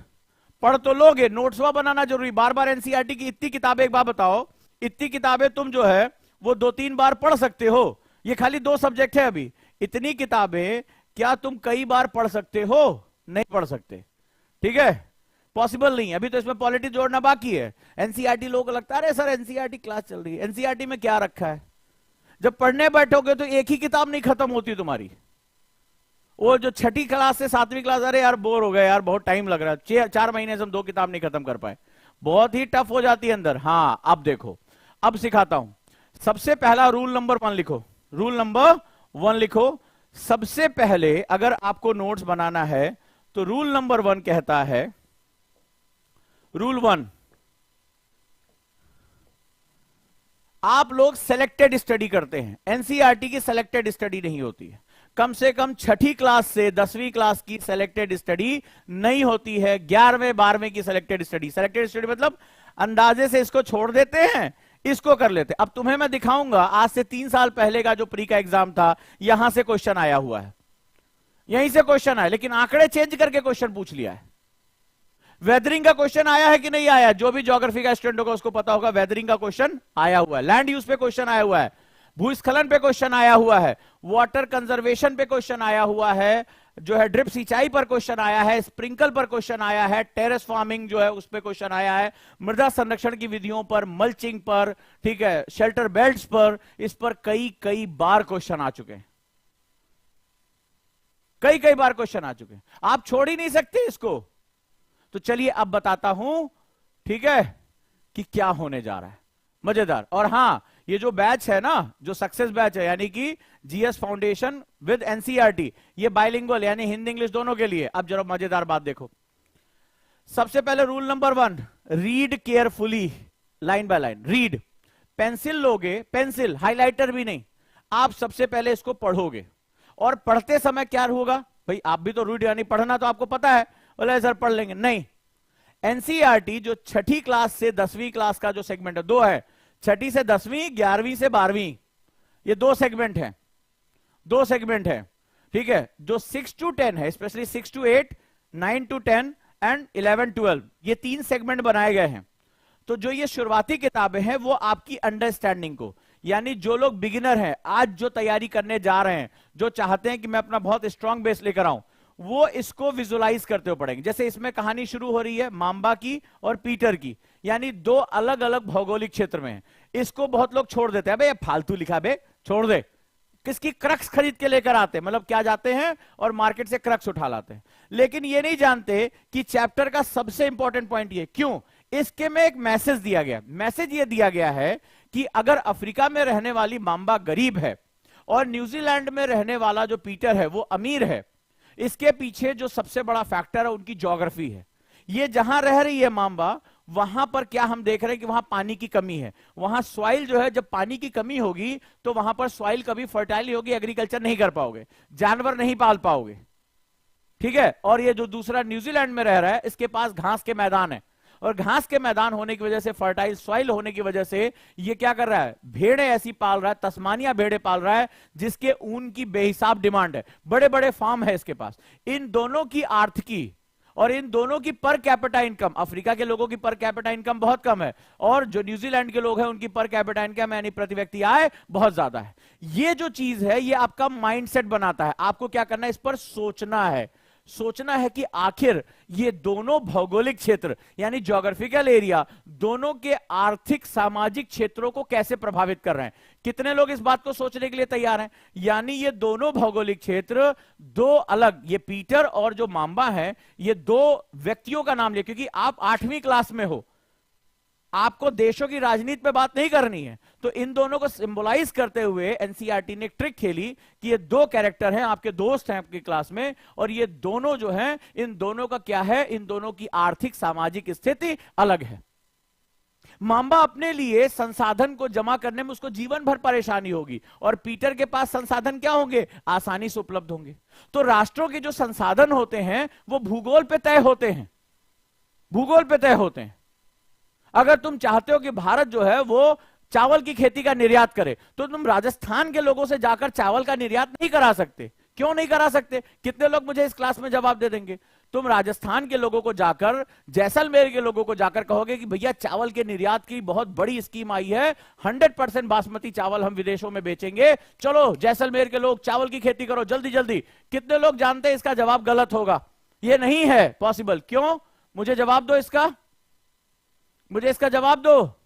पढ़ तो लोगे, नोट्स वह बनाना जरूरी। बार बार एनसीईआरटी की इतनी किताबें, एक बार बताओ, इतनी किताबें तुम जो है वो 2-3 बार पढ़ सकते हो? ये खाली 2 सब्जेक्ट है अभी, इतनी किताबें क्या तुम कई बार पढ़ सकते हो? नहीं पढ़ सकते, ठीक है, पॉसिबल नहीं है। अभी तो इसमें पॉलिटी जोड़ना बाकी है। एनसीईआरटी लोगों को लगता है अरे सर एनसीईआरटी क्लास चल रही है, एनसीईआरटी में क्या रखा है? जब पढ़ने बैठोगे तो एक ही किताब नहीं खत्म होती तुम्हारी। वो जो 6ठी क्लास से 7वीं क्लास, अरे यार बोर हो गए यार, बहुत टाइम लग रहा है, 4 महीने से हम 2 किताब नहीं खत्म कर पाए, बहुत ही टफ हो जाती है अंदर। हाँ, अब देखो, अब सिखाता हूं। सबसे पहला रूल नंबर 1 लिखो, रूल नंबर 1 लिखो। सबसे पहले अगर आपको नोट्स बनाना है तो रूल नंबर 1 कहता है, रूल 1, आप लोग सेलेक्टेड स्टडी करते हैं, एनसीईआरटी की सेलेक्टेड स्टडी नहीं होती है। कम से कम 6ठी क्लास से 10वीं क्लास की सेलेक्टेड स्टडी नहीं होती है, 11वें 12वें की सेलेक्टेड स्टडी। सेलेक्टेड स्टडी मतलब अंदाजे से इसको छोड़ देते हैं, इसको कर लेते। अब तुम्हें मैं दिखाऊंगा, आज से 3 साल पहले का जो प्री का एग्जाम था, यहां से क्वेश्चन आया हुआ है, यहीं से क्वेश्चन आया, लेकिन आंकड़े चेंज करके क्वेश्चन पूछ लिया है। वेदरिंग का क्वेश्चन आया है कि नहीं आया? जो भी ज्योग्राफी का स्टूडेंट होगा उसको पता होगा वेदरिंग का क्वेश्चन आया हुआ है, लैंड यूज पे क्वेश्चन आया हुआ है, भूस्खलन पे क्वेश्चन आया हुआ है, वाटर कंजर्वेशन पे क्वेश्चन आया हुआ है, जो है ड्रिप सिंचाई पर क्वेश्चन आया है, स्प्रिंकल पर क्वेश्चन आया है, टेरेस फार्मिंग जो है उस पर क्वेश्चन आया है, मृदा संरक्षण की विधियों पर, मल्चिंग पर, ठीक है, शेल्टर बेल्ट्स पर, इस पर कई कई बार क्वेश्चन आ चुके हैं, कई कई बार क्वेश्चन आ चुके हैं, आप छोड़ ही नहीं सकते इसको। तो चलिए अब बताता हूं, ठीक है, कि क्या होने जा रहा है, मजेदार। और हां, ये जो बैच है ना, जो सक्सेस बैच है, यानी कि जीएस फाउंडेशन विद एनसीईआरटी, ये बाइलिंगुअल यानी हिंदी इंग्लिश दोनों के लिए। अब जरा मजेदार बात देखो, सबसे पहले rule number 1, read carefully, line by line read. Pencil लोगे, पेंसिल, हाइलाइटर भी नहीं, आप सबसे पहले इसको पढ़ोगे, और पढ़ते समय क्या होगा भाई, आप भी तो रीड यानी पढ़ना तो आपको पता है, बोले सर पढ़ लेंगे, नहीं। एनसीईआरटी जो छठी क्लास से 10वीं क्लास का जो सेगमेंट है, 2 है, छठी से 10वीं, 11वीं से 12वीं, ये 2 सेगमेंट है, 2 सेगमेंट है, ठीक है। जो 6 to 10 है, स्पेशली 6 to 8, 9 to 10 एंड 11 12, ये 3 सेगमेंट बनाए गए हैं। तो जो ये शुरुआती किताबें हैं वो आपकी अंडरस्टैंडिंग को, यानी जो लोग बिगिनर हैं, आज जो तैयारी करने जा रहे हैं, जो चाहते हैं कि मैं अपना बहुत स्ट्रांग बेस लेकर आऊं, वो इसको विजुलाइज करते हुए पढ़ेंगे। जैसे इसमें कहानी शुरू हो रही है मांबा की और पीटर की, यानी 2 अलग अलग भौगोलिक क्षेत्र में है। इसको बहुत लोग छोड़ देते हैं, बे फालतू लिखा, बे छोड़ दे, किसकी क्रक्स खरीद के लेकर आते हैं, मतलब क्या जाते हैं और मार्केट से क्रक्स उठा लाते हैं, लेकिन ये नहीं जानते कि चैप्टर का सबसे इंपॉर्टेंट पॉइंट ये क्यों, इसके में एक मैसेज दिया गया। मैसेज ये दिया गया है कि अगर अफ्रीका में रहने वाली मांबा गरीब है और न्यूजीलैंड में रहने वाला जो पीटर है वो अमीर है, इसके पीछे जो सबसे बड़ा फैक्टर है उनकी ज्योग्राफी है। ये जहां रह रही है मांबा, वहां पर क्या हम देख रहे हैं कि वहां पानी की कमी है, वहां सॉइल जो है, जब पानी की कमी होगी तो वहां पर सॉइल कभी फर्टाइल नहीं होगी, एग्रीकल्चर नहीं कर पाओगे, जानवर नहीं पाल पाओगे, ठीक है। और ये जो दूसरा न्यूजीलैंड में रह रहा है, इसके पास घास के मैदान है, और घास के मैदान होने की वजह से, फर्टाइल सॉइल होने की वजह से, ये क्या कर रहा है, भेड़े ऐसी पाल रहा है, तस्मानिया भेड़े पाल रहा है, जिसके ऊन की बेहिसाब डिमांड है, बड़े बड़े फार्म है इसके पास। इन दोनों की आर्थिकी और इन दोनों की पर कैपिटा इनकम, अफ्रीका के लोगों की पर कैपिटा इनकम बहुत कम है, और जो न्यूजीलैंड के लोग हैं उनकी पर कैपिटा इनकम यानी प्रति व्यक्ति आय बहुत ज्यादा है। ये जो चीज है ये आपका माइंडसेट बनाता है, आपको क्या करना है, इस पर सोचना है। सोचना है कि आखिर ये दोनों भौगोलिक क्षेत्र यानी ज्योग्राफिकल एरिया दोनों के आर्थिक सामाजिक क्षेत्रों को कैसे प्रभावित कर रहे हैं। कितने लोग इस बात को सोचने के लिए तैयार हैं? यानी ये दोनों भौगोलिक क्षेत्र 2 अलग, ये पीटर और जो मांबा है, ये 2 व्यक्तियों का नाम लिया, क्योंकि आप 8वीं क्लास में हो, आपको देशों की राजनीति पे बात नहीं करनी है, तो इन दोनों को सिंबलाइज करते हुए एनसीईआरटी ने एक ट्रिक खेली कि ये 2 कैरेक्टर हैं, आपके दोस्त हैं आपकी क्लास में, और ये दोनों जो हैं, इन दोनों का क्या है, इन दोनों की आर्थिक सामाजिक स्थिति अलग है। मांबा अपने लिए संसाधन को जमा करने में उसको जीवन भर परेशानी होगी, और पीटर के पास संसाधन क्या होंगे, आसानी से उपलब्ध होंगे। तो राष्ट्रों के जो संसाधन होते हैं वो भूगोल पे तय होते हैं, भूगोल पे तय होते हैं। अगर तुम चाहते हो कि भारत जो है वो चावल की खेती का निर्यात करे, तो तुम राजस्थान के लोगों से जाकर चावल का निर्यात नहीं करा सकते। क्यों नहीं करा सकते? कितने लोग मुझे इस क्लास में जवाब दे देंगे? तुम राजस्थान के लोगों को जाकर, जैसलमेर के लोगों को जाकर कहोगे कि भैया चावल के निर्यात की बहुत बड़ी स्कीम आई है, 100% बासमती चावल हम विदेशों में बेचेंगे, चलो जैसलमेर के लोग चावल की खेती करो जल्दी जल्दी। कितने लोग जानते हैं इसका जवाब गलत होगा, ये नहीं है पॉसिबल। क्यों? मुझे जवाब दो इसका, मुझे इसका जवाब दो।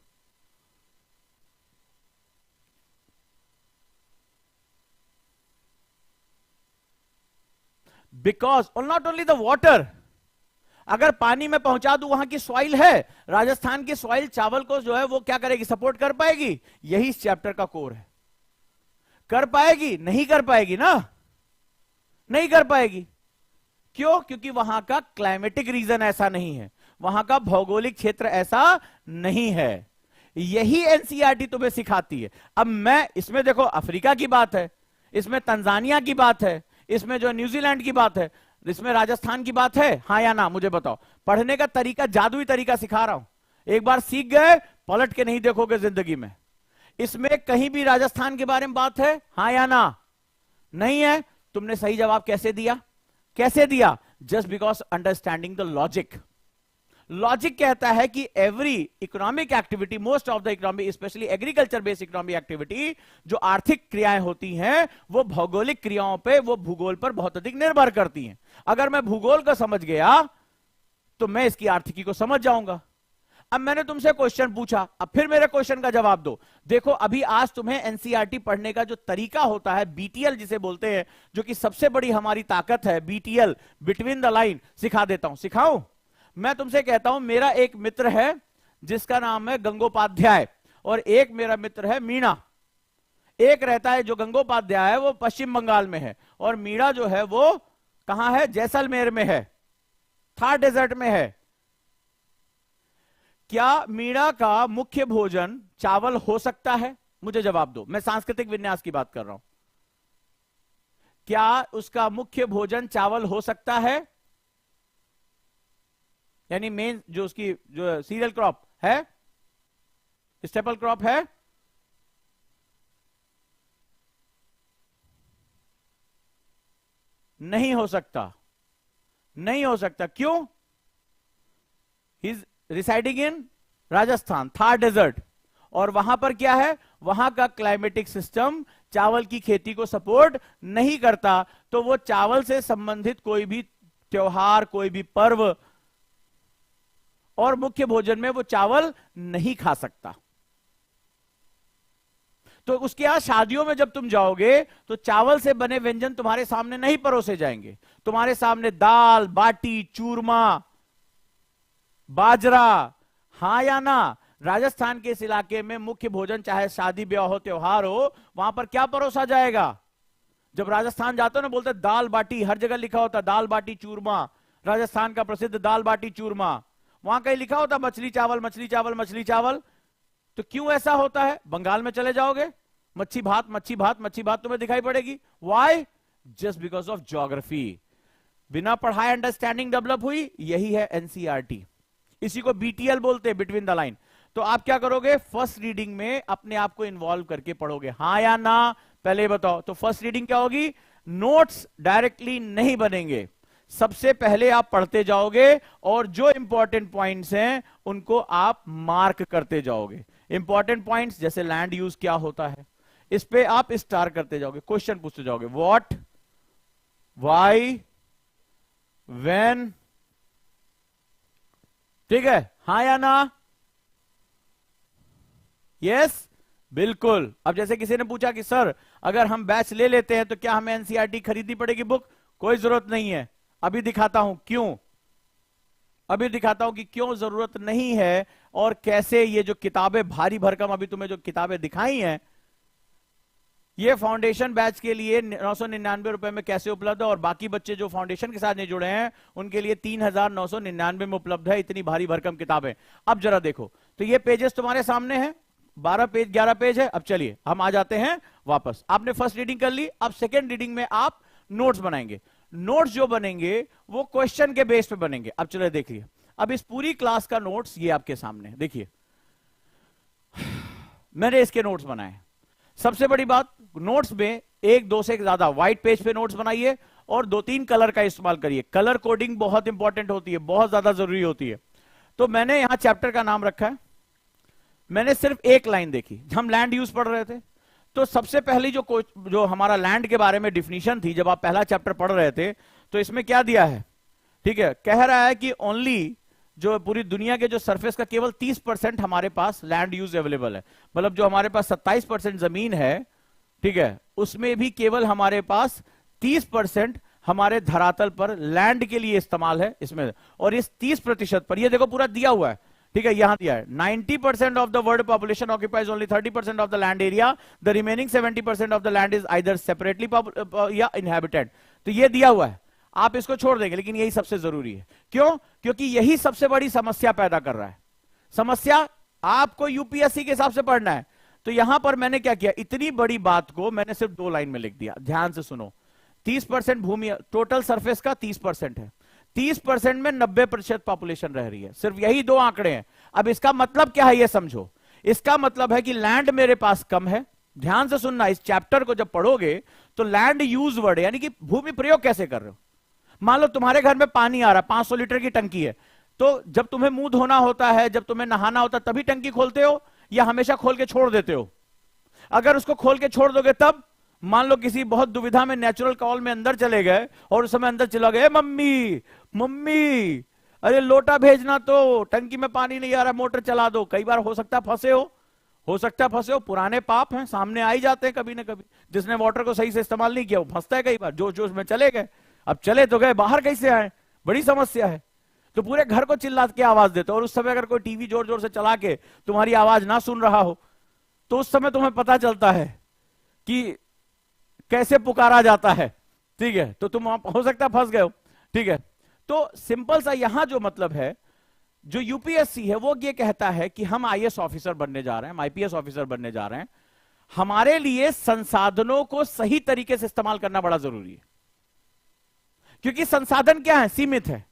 बिकॉज और नॉट ओनली द वाटर, अगर पानी में पहुंचा दूं, वहां की सॉइल है, राजस्थान की सॉइल चावल को जो है वो क्या करेगी, सपोर्ट कर पाएगी? यही इस चैप्टर का कोर है। कर पाएगी? नहीं कर पाएगी ना, नहीं कर पाएगी। क्यों? क्योंकि वहां का क्लाइमेटिक रीजन ऐसा नहीं है, वहां का भौगोलिक क्षेत्र ऐसा नहीं है। यही एनसीईआरटी तुम्हें सिखाती है। अब मैं इसमें देखो, अफ्रीका की बात है, इसमें तंजानिया की बात है, इसमें जो न्यूजीलैंड की बात है, इसमें राजस्थान की बात है, हां या ना मुझे बताओ। पढ़ने का तरीका जादुई तरीका सिखा रहा हूं, एक बार सीख गए पलट के नहीं देखोगे जिंदगी में। इसमें कहीं भी राजस्थान के बारे में बात है, हां या ना? नहीं है। तुमने सही जवाब कैसे दिया? कैसे दिया? Just because understanding the logic. Logic कहता है कि every economic activity, most of the economic, specially agriculture based economic activity, जो आर्थिक क्रियाएं होती हैं वो भौगोलिक क्रियाओं पे, वो भूगोल पर बहुत अधिक निर्भर करती हैं। अगर मैं भूगोल को समझ गया तो मैं इसकी आर्थिकी को समझ जाऊंगा। अब मैंने तुमसे क्वेश्चन पूछा, अब फिर मेरे क्वेश्चन का जवाब दो। देखो अभी आज तुम्हें एनसीईआरटी पढ़ने का जो तरीका होता है, बीटीएल जिसे बोलते हैं, जो कि सबसे बड़ी हमारी ताकत है, बीटीएल, बिटवीन द लाइन, सिखा देता हूं। सिखाऊं? मैं तुमसे कहता हूं, मेरा एक मित्र है जिसका नाम है गंगोपाध्याय, और एक मेरा मित्र है मीणा। एक रहता है जो गंगोपाध्याय है वो पश्चिम बंगाल में है, और मीणा जो है वो कहां है? जैसलमेर में है, थार डेजर्ट में है। क्या मीणा का मुख्य भोजन चावल हो सकता है? मुझे जवाब दो, मैं सांस्कृतिक विन्यास की बात कर रहा हूं। क्या उसका मुख्य भोजन चावल हो सकता है? यानी मेन जो उसकी जो सीरियल क्रॉप है, स्टेपल क्रॉप है? नहीं हो सकता, नहीं हो सकता। क्यों? He is residing in Rajasthan, Thar desert, और वहां पर क्या है? वहां का क्लाइमेटिक सिस्टम चावल की खेती को सपोर्ट नहीं करता, तो वो चावल से संबंधित कोई भी त्योहार, कोई भी पर्व और मुख्य भोजन में वो चावल नहीं खा सकता। तो उसके यहां शादियों में जब तुम जाओगे तो चावल से बने व्यंजन तुम्हारे सामने नहीं परोसे जाएंगे। तुम्हारे सामने दाल बाटी, चूरमा, बाजरा, हां या ना? राजस्थान के इस इलाके में मुख्य भोजन, चाहे शादी ब्याह हो, त्योहार हो, वहां पर क्या परोसा जाएगा? जब राजस्थान जाते हो ना, बोलते दाल बाटी, हर जगह लिखा होता दाल बाटी चूरमा, राजस्थान का प्रसिद्ध दाल बाटी चूरमा। वहां कहीं लिखा होता मछली चावल, मछली चावल, मछली चावल। तो क्यों ऐसा होता है? बंगाल में चले जाओगे, मच्छी भात, मच्छी भात, मच्छी भात तुम्हें दिखाई पड़ेगी। Why? Just because of geography. बिना पढ़ाए अंडरस्टैंडिंग डेवलप हुई, यही है एनसीईआरटी। इसी को बीटीएल बोलते हैं, बिटवीन द लाइन। तो आप क्या करोगे? फर्स्ट रीडिंग में अपने आप को इन्वॉल्व करके पढ़ोगे, हां या ना? पहले बताओ। तो फर्स्ट रीडिंग क्या होगी? नोट्स डायरेक्टली नहीं बनेंगे, सबसे पहले आप पढ़ते जाओगे और जो इंपॉर्टेंट पॉइंट्स हैं उनको आप मार्क करते जाओगे। इंपॉर्टेंट पॉइंट्स जैसे लैंड यूज क्या होता है, इस पे आप स्टार करते जाओगे, क्वेश्चन पूछते जाओगे, व्हाट, व्हाई, व्हेन। ठीक है? हां या ना? यस, बिल्कुल। अब जैसे किसी ने पूछा कि सर अगर हम बैच ले लेते हैं तो क्या हमें एनसीईआरटी खरीदनी पड़ेगी बुक? कोई जरूरत नहीं है। अभी दिखाता हूं क्यों, अभी दिखाता हूं कि क्यों जरूरत नहीं है और कैसे ये जो किताबें भारी भरकम अभी तुम्हें जो किताबें दिखाई हैं, ये फाउंडेशन बैच के लिए 999 रुपए में कैसे उपलब्ध है, और बाकी बच्चे जो फाउंडेशन के साथ नहीं जुड़े हैं उनके लिए 3999 में उपलब्ध है इतनी भारी भरकम किताबें। अब जरा देखो, तो ये पेजेस तुम्हारे सामने हैं, 12 पेज 11 पेज है। अब चलिए हम आ जाते हैं वापस। आपने फर्स्ट रीडिंग कर ली, अब सेकेंड रीडिंग में आप नोट्स बनाएंगे। नोट्स जो बनेंगे वो क्वेश्चन के बेस पे बनेंगे। अब चलिए देखिए, अब इस पूरी क्लास का नोट्स ये आपके सामने देखिए, मैंने इसके नोट्स बनाए। सबसे बड़ी बात, नोट्स में एक दो से ज्यादा व्हाइट पेज पे नोट्स बनाइए और 2-3 कलर का इस्तेमाल करिए। कलर कोडिंग बहुत इंपॉर्टेंट होती है, बहुत ज्यादा जरूरी होती है। तो मैंने यहां चैप्टर का नाम रखा है, मैंने सिर्फ एक लाइन देखी। हम लैंड यूज पढ़ रहे थे, तो सबसे पहली जो हमारा लैंड के बारे में डिफिनीशन थी, जब आप पहला चैप्टर पढ़ रहे थे, तो इसमें क्या दिया है? ठीक है, कह रहा है कि ओनली जो पूरी दुनिया के जो सरफेस का केवल 30% हमारे पास लैंड यूज अवेलेबल है। मतलब जो हमारे पास 27% जमीन है, ठीक है, उसमें भी केवल हमारे पास 30% हमारे धरातल पर लैंड के लिए इस्तेमाल है इसमें। और इस 30% पर, ये देखो पूरा दिया हुआ है, ठीक है, यहां दिया है 90% of the world population occupies only 30% of the land area, the remaining 70% of the land is either separately या इनहैबिटेड। तो ये दिया हुआ है, आप इसको छोड़ देंगे, लेकिन यही सबसे जरूरी है। क्यों? क्योंकि यही सबसे बड़ी समस्या पैदा कर रहा है। समस्या आपको यूपीएससी के हिसाब से पढ़ना है। तो यहां पर मैंने क्या किया, इतनी बड़ी बात को मैंने सिर्फ 2 लाइन में लिख दिया। ध्यान से सुनो, 30% भूमि, टोटल सरफेस का 30% है, 30% में 90% पॉपुलेशन रह रही है। सिर्फ यही 2 आंकड़े हैं। अब इसका मतलब क्या है, ये समझो। इसका मतलब है कि लैंड मेरे पास कम है। ध्यान से सुनना, इस चैप्टर को जब पढ़ोगे तो लैंड यूज वर्ड यानी कि भूमि प्रयोग कैसे कर रहे हो। मान लो तुम्हारे घर में पानी आ रहा है, 500 लीटर की टंकी है, तो जब तुम्हें मुंह धोना होता है, जब तुम्हें नहाना होता है, तभी टंकी खोलते हो या हमेशा खोल के छोड़ देते हो? अगर उसको खोल के छोड़ दोगे तब, मान लो किसी बहुत दुविधा में नेचुरल कॉल में अंदर चले गए और उस समय अंदर चला गए, मम्मी मम्मी अरे लोटा भेजना, तो टंकी में पानी नहीं आ रहा, मोटर चला दो। कई बार हो सकता है फंसे हो सकता है फंसे हो, पुराने पाप हैं, सामने आ ही जाते हैं कभी ना कभी। जिसने वाटर को सही से इस्तेमाल नहीं किया वो फंसता है कई बार, जोश जोश में चले गए। अब चले तो गए, बाहर कैसे आए, बड़ी समस्या है। तो पूरे घर को चिल्ला के आवाज देते हो, और उस समय अगर कोई टीवी जोर जोर से चला के तुम्हारी आवाज ना सुन रहा हो, तो उस समय तुम्हें पता चलता है कि कैसे पुकारा जाता है। ठीक है, तो तुम हो सकता है फंस गए हो। ठीक है, तो सिंपल सा यहां जो मतलब है, जो यूपीएससी है वो ये कहता है कि हम आईएएस ऑफिसर बनने जा रहे हैं, हम आईपीएस ऑफिसर बनने जा रहे हैं, हमारे लिए संसाधनों को सही तरीके से इस्तेमाल करना बड़ा जरूरी है। क्योंकि संसाधन क्या है, सीमित है।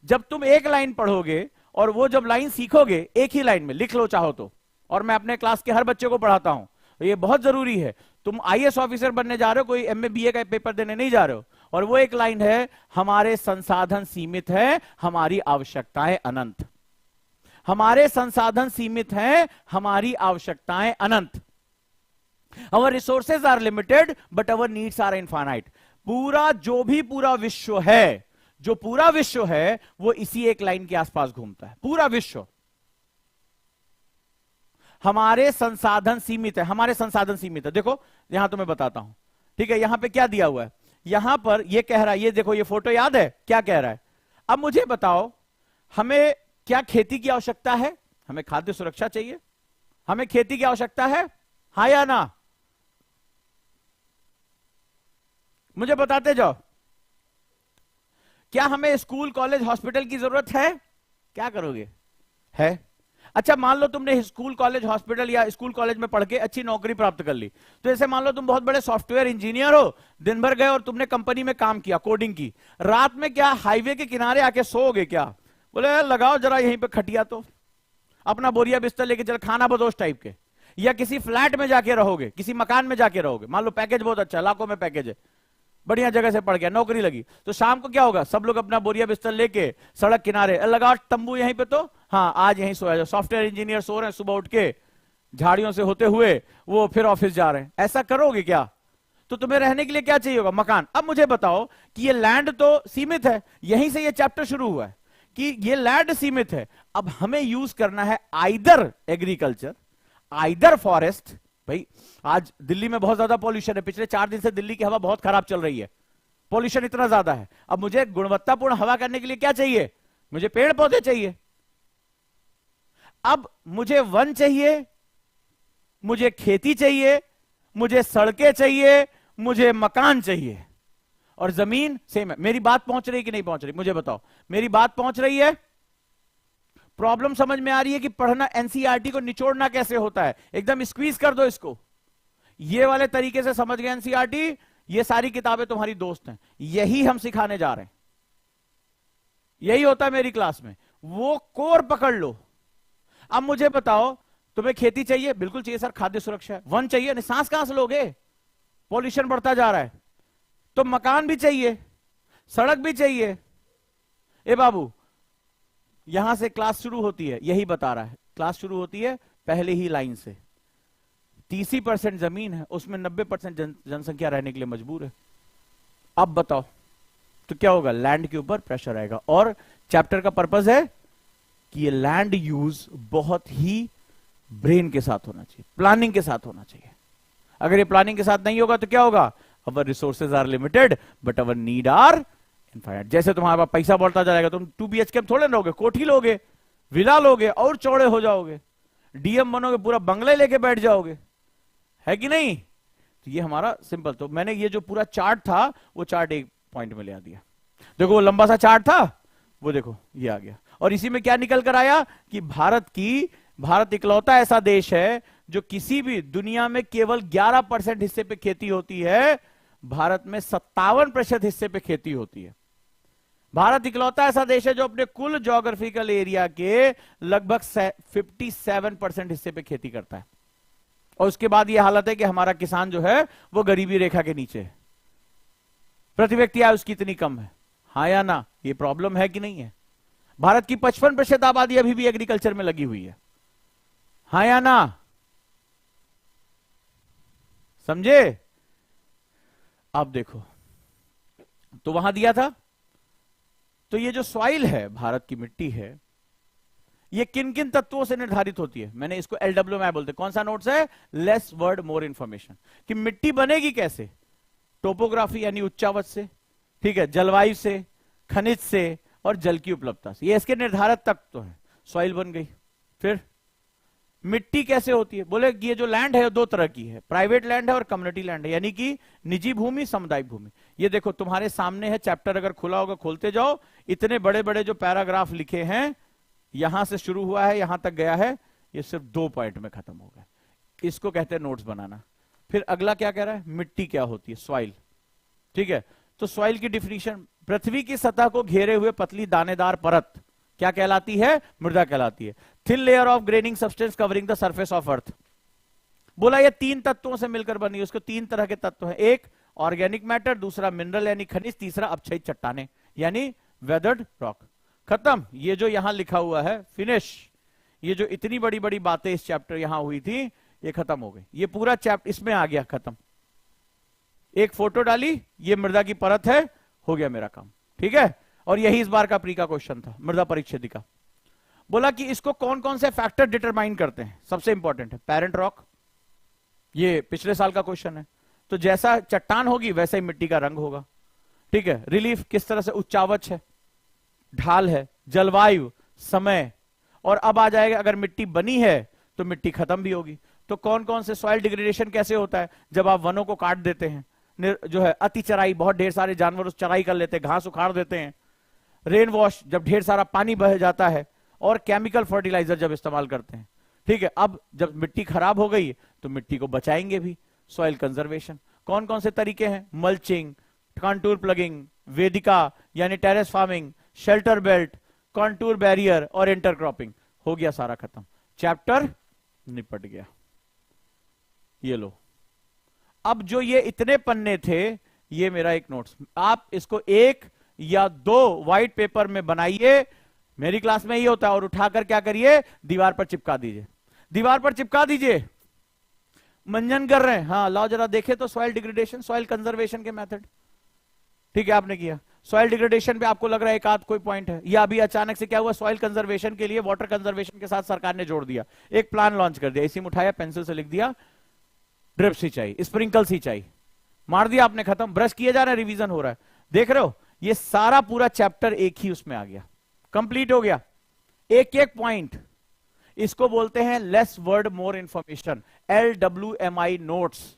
जब तुम एक लाइन पढ़ोगे और वो जब लाइन सीखोगे एक ही लाइन में, लिख लो चाहो तो, और मैं अपने क्लास के हर बच्चे को पढ़ाता हूं, ये बहुत जरूरी है। तुम आईएएस ऑफिसर बनने जा रहे हो, कोई एमए बीए का पेपर देने नहीं जा रहे हो, और वो एक लाइन है, हमारे संसाधन सीमित है, हमारी आवश्यकताएं अनंत। हमारे संसाधन सीमित हैं, हमारी आवश्यकताएं अनंत। Our resources are limited but our needs are infinite. पूरा जो भी पूरा विश्व है, जो पूरा विश्व है वो इसी एक लाइन के आसपास घूमता है, पूरा विश्व। हमारे संसाधन सीमित है, हमारे संसाधन सीमित है। देखो यहां तुम्हें बताता हूं, ठीक है, यहां पे क्या दिया हुआ है, यहां पर ये कह रहा है, ये देखो ये फोटो याद है क्या कह रहा है। अब मुझे बताओ, हमें क्या खेती की आवश्यकता है? हमें खाद्य सुरक्षा चाहिए, हमें खेती की आवश्यकता है, हाँ या ना? मुझे बताते जाओ। क्या हमें स्कूल कॉलेज हॉस्पिटल की जरूरत है? क्या करोगे? है। अच्छा मान लो तुमने स्कूल कॉलेज हॉस्पिटल या स्कूल कॉलेज में पढ़ के अच्छी नौकरी प्राप्त कर ली, तो जैसे मान लो तुम बहुत बड़े सॉफ्टवेयर इंजीनियर हो, दिन भर गए और तुमने कंपनी में काम किया, कोडिंग की, रात में क्या हाईवे के किनारे आके सोओगे क्या? बोले लगाओ जरा यहीं पे खटिया, तो अपना बोरिया बिस्तर लेके चल, खाना बदोश टाइप के, या किसी फ्लैट में जाके रहोगे, किसी मकान में जाके रहोगे। मान लो पैकेज बहुत अच्छा, लाखों में पैकेज है, बढ़िया जगह से पड़ गया, नौकरी लगी, तो शाम को क्या होगा, सब लोग अपना बोरिया बिस्तर लेके सड़क किनारे, लगाओ तंबू यहीं पे, तो हाँ आज यहीं सोया जाओ। सॉफ्टवेयर इंजीनियर सो रहे हैं, सुबह उठ के झाड़ियों से होते हुए वो फिर ऑफिस जा रहे हैं, ऐसा करोगे क्या? तो तुम्हें रहने के लिए क्या चाहिए होगा? मकान। अब मुझे बताओ कि ये लैंड तो सीमित है, यहीं से ये चैप्टर शुरू हुआ है कि ये लैंड सीमित है। अब हमें यूज करना है आइदर एग्रीकल्चर, आइदर फॉरेस्ट। भाई आज दिल्ली में बहुत ज्यादा पॉल्यूशन है, पिछले 4 दिन से दिल्ली की हवा बहुत खराब चल रही है, पॉल्यूशन इतना ज्यादा है। अब मुझे गुणवत्तापूर्ण हवा करने के लिए क्या चाहिए? मुझे पेड़ पौधे चाहिए। अब मुझे वन चाहिए, मुझे खेती चाहिए, मुझे सड़कें चाहिए, मुझे मकान चाहिए, और जमीन सेम है। मेरी बात पहुंच रही कि नहीं पहुंच रही? मुझे बताओ, मेरी बात पहुंच रही है? प्रॉब्लम समझ में आ रही है कि पढ़ना एनसीईआरटी को निचोड़ना कैसे होता है? एकदम स्क्वीज कर दो इसको, ये वाले तरीके से समझ गए एनसीईआरटी, ये सारी किताबें तुम्हारी दोस्त हैं, यही हम सिखाने जा रहे हैं, यही होता है मेरी क्लास में, वो कोर पकड़ लो। अब मुझे बताओ, तुम्हें खेती चाहिए? बिल्कुल चाहिए सर, खाद्य सुरक्षा है। वन चाहिए? नहीं, सांस कहां से लोगे, पॉल्यूशन बढ़ता जा रहा है। तो मकान भी चाहिए, सड़क भी चाहिए। ए बाबू, यहां से क्लास शुरू होती है, यही बता रहा है, क्लास शुरू होती है पहले ही लाइन से। 30% जमीन है, उसमें 90% जनसंख्या रहने के लिए मजबूर है। अब बताओ तो क्या होगा? लैंड के ऊपर प्रेशर आएगा। और चैप्टर का पर्पस है कि ये लैंड यूज बहुत ही ब्रेन के साथ होना चाहिए, प्लानिंग के साथ होना चाहिए। अगर ये प्लानिंग के साथ नहीं होगा तो क्या होगा? Our resources are limited but our need are infinite. जैसे तुम्हारे पास पैसा बढ़ता जाएगा, तुम 2 BHK थोड़े लोगे, कोठी लोगे, विला लोगे, और चौड़े हो जाओगे, डीएम बनोगे, पूरा बंगले लेके बैठ जाओगे, है कि नहीं? तो ये हमारा सिंपल। तो मैंने ये जो पूरा चार्ट था वो चार्ट एक पॉइंट में ले आ दिया। देखो वो लंबा सा चार्ट था, वो देखो ये आ गया। और इसी में क्या निकल कर आया कि भारत इकलौता ऐसा देश है जो किसी भी दुनिया में केवल 11% हिस्से पे खेती होती है, भारत में 57% हिस्से पे खेती होती है। भारत इकलौता ऐसा देश है जो अपने कुल ज्योग्राफिकल एरिया के लगभग 57% हिस्से पे खेती करता है। और उसके बाद यह हालत है कि हमारा किसान जो है वो गरीबी रेखा के नीचे है, प्रति व्यक्ति आय उसकी इतनी कम है। हाँ या ना? ये प्रॉब्लम है कि नहीं है? भारत की 55% आबादी अभी भी एग्रीकल्चर में लगी हुई है, हाँ या ना, समझे? अब देखो, तो वहां दिया था, तो ये जो सॉइल है, भारत की मिट्टी है, ये किन किन तत्वों से निर्धारित होती है? मैंने इसको LWMI बोलते हैं। कौन सा नोट्स है? Less word more information. कि मिट्टी बनेगी कैसे? टोपोग्राफी यानी उच्चावच से, ठीक है, जलवायु से, खनिज से और जल की उपलब्धता से, ये इसके निर्धारक तत्व है। सॉइल बन गई। फिर मिट्टी कैसे होती है? बोले ये जो लैंड है दो तरह की है, प्राइवेट लैंड है और कम्युनिटी लैंड है, यानी कि निजी भूमि, सामुदायिक भूमि। ये देखो तुम्हारे सामने है चैप्टर, अगर खुला होगा खोलते जाओ, इतने बड़े बड़े जो पैराग्राफ लिखे हैं, यहां से शुरू हुआ है यहां तक गया है, ये सिर्फ 2 पॉइंट में खत्म हो गया। इसको कहते हैं नोट्स बनाना। फिर अगला क्या कह रहा है? मिट्टी क्या होती है? सॉइल, ठीक है। तो सॉइल की डिफिनीशन, पृथ्वी की सतह को घेरे हुए पतली दानेदार परत क्या कहलाती है? मृदा कहलाती है। Thin layer of graining substance covering the surface of earth. बोला ये 3 तत्वों से मिलकर बनी है। उसको 3 तरह के तत्व हैं, एक ऑर्गेनिक मैटर, दूसरा मिनरल यानी खनिज, तीसरा अपक्षयित चट्टाने यानी वेदर्ड रॉक। खत्म। ये जो यहां लिखा हुआ है फिनिश, ये जो इतनी बड़ी बड़ी बातें इस चैप्टर यहां हुई थी, ये खत्म हो गई। ये पूरा चैप्टर इसमें आ गया, खत्म। एक फोटो डाली, ये मृदा की परत है, हो गया मेरा काम, ठीक है। और यही इस बार का प्री का क्वेश्चन था, मृदा परिच्छेदी का। बोला कि इसको कौन कौन से फैक्टर डिटरमाइन करते हैं? सबसे इंपॉर्टेंट है पेरेंट रॉक, ये पिछले साल का क्वेश्चन है। तो जैसा चट्टान होगी वैसा ही मिट्टी का रंग होगा, ठीक है। रिलीफ किस तरह से, उच्चावच है, ढाल है, जलवायु, समय, और अब आ जाएगा अगर मिट्टी बनी है तो मिट्टी खत्म भी होगी। तो कौन कौन से, सॉइल डिग्रेडेशन कैसे होता है? जब आप वनों को काट देते हैं, जो है अति चराई, बहुत ढेर सारे जानवर उस चराई कर लेते हैं, घास उखाड़ देते हैं। रेन वॉश, जब ढेर सारा पानी बह जाता है, और केमिकल फर्टिलाइजर जब इस्तेमाल करते हैं, ठीक है। अब जब मिट्टी खराब हो गई तो मिट्टी को बचाएंगे भी, सॉइल कंजर्वेशन। कौन कौन से तरीके हैं? मल्चिंग, कॉन्टूर प्लगिंग, वेदिका यानी terrace farming, shelter belt, contour barrier और इंटरक्रॉपिंग। हो गया सारा खत्म, चैप्टर निपट गया। ये लो, अब जो ये इतने पन्ने थे, ये मेरा एक नोट्स, आप इसको 1 या 2 व्हाइट पेपर में बनाइए, मेरी क्लास में ये होता है, और उठाकर क्या करिए? दीवार पर चिपका दीजिए, दीवार पर चिपका दीजिए। मंजन कर रहे हैं, हाँ लाओ जरा देखे तो, सॉइल डिग्रेडेशन, सॉइल कंजर्वेशन के मेथड, ठीक है, आपने किया। सॉइल डिग्रेडेशन पे आपको लग रहा है एक आध कोई पॉइंट है, या अभी अचानक से क्या हुआ? सॉइल कंजर्वेशन के लिए वाटर कंजर्वेशन के साथ सरकार ने जोड़ दिया, एक प्लान लॉन्च कर दिया, इसी में उठाया, पेंसिल से लिख दिया, ड्रिप सिंचाई, स्प्रिंकल सिंचाई, मार दिया आपने, खत्म। ब्रश किए जा रहे हैं, रिवीजन हो रहा है, देख रहे हो? ये सारा पूरा चैप्टर एक ही उसमें आ गया, कंप्लीट हो गया, एक एक पॉइंट। इसको बोलते हैं less word more information, LWMI notes.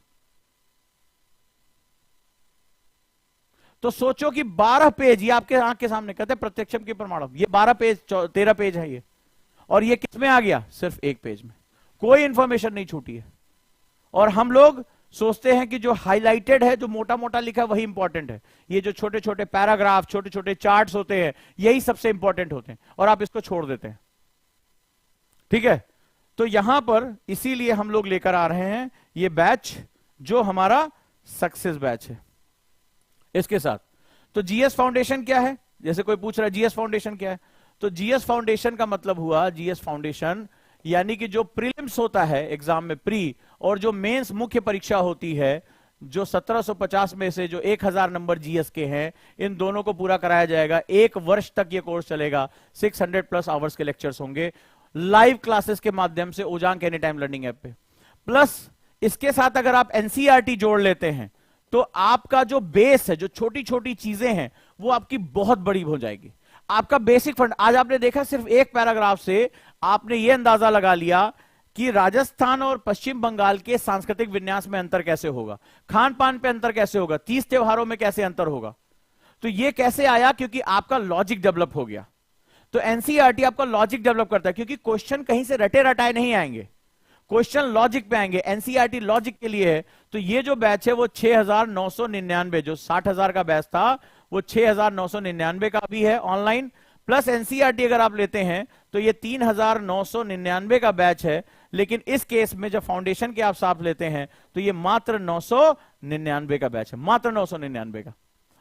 तो सोचो कि 12 पेज, ये आपके आंख के सामने, कहते हैं प्रत्यक्षम की प्रमाण, ये 12 पेज 13 पेज है ये, और ये किसमें आ गया? सिर्फ एक पेज में, कोई इंफॉर्मेशन नहीं छूटी है। और हम लोग सोचते हैं कि जो हाईलाइटेड है, जो मोटा मोटा लिखा है, वही इंपॉर्टेंट है। ये जो छोटे छोटे पैराग्राफ, छोटे छोटे चार्ट्स होते हैं, यही सबसे इंपॉर्टेंट होते हैं, और आप इसको छोड़ देते हैं, ठीक है। तो यहां पर इसीलिए हम लोग लेकर आ रहे हैं ये बैच, जो हमारा सक्सेस बैच है। इसके साथ तो जीएस फाउंडेशन क्या है? जैसे कोई पूछ रहा है जीएस फाउंडेशन क्या है, तो जीएस फाउंडेशन का मतलब हुआ, जीएस फाउंडेशन यानी कि जो प्रीलिम्स होता है एग्जाम में प्री, और जो मेंस मुख्य परीक्षा होती है, जो 1750 में से जो 1000 नंबर जीएस के हैं, इन दोनों को पूरा कराया जाएगा। 1 वर्ष तक ये कोर्स चलेगा, 600+ आवर्स के लेक्चर्स होंगे, लाइव क्लासेस के माध्यम से Ojaank any time learning app पे। प्लस इसके साथ अगर आप एनसीईआरटी जोड़ लेते हैं, तो आपका जो बेस है, जो छोटी छोटी चीजें हैं, वो आपकी बहुत बड़ी हो जाएगी। आपका बेसिक फंड, आज आपने देखा सिर्फ एक पैराग्राफ से आपने ये अंदाजा लगा लिया कि राजस्थान और पश्चिम बंगाल के सांस्कृतिक विन्यास में अंतर कैसे होगा, खान पान पे अंतर कैसे होगा, 30 त्योहारों में कैसे अंतर होगा। तो ये कैसे आया? क्योंकि आपका लॉजिक डेवलप हो गया। तो एनसीईआरटी आपका लॉजिक डेवलप करता है, क्योंकि क्वेश्चन कहीं से रटे रटाए नहीं आएंगे, क्वेश्चन लॉजिक पे आएंगे। एनसीईआरटी लॉजिक के लिए है। तो ये जो बैच है वो 6999, जो 60,000 का बैच था, वो 6999 का भी है ऑनलाइन, प्लस एनसीईआरटी अगर आप लेते हैं तो ये 3999 का बैच है। लेकिन इस केस में जब फाउंडेशन के आप साथ लेते हैं तो ये मात्र 999 का बैच है, मात्र 999 का,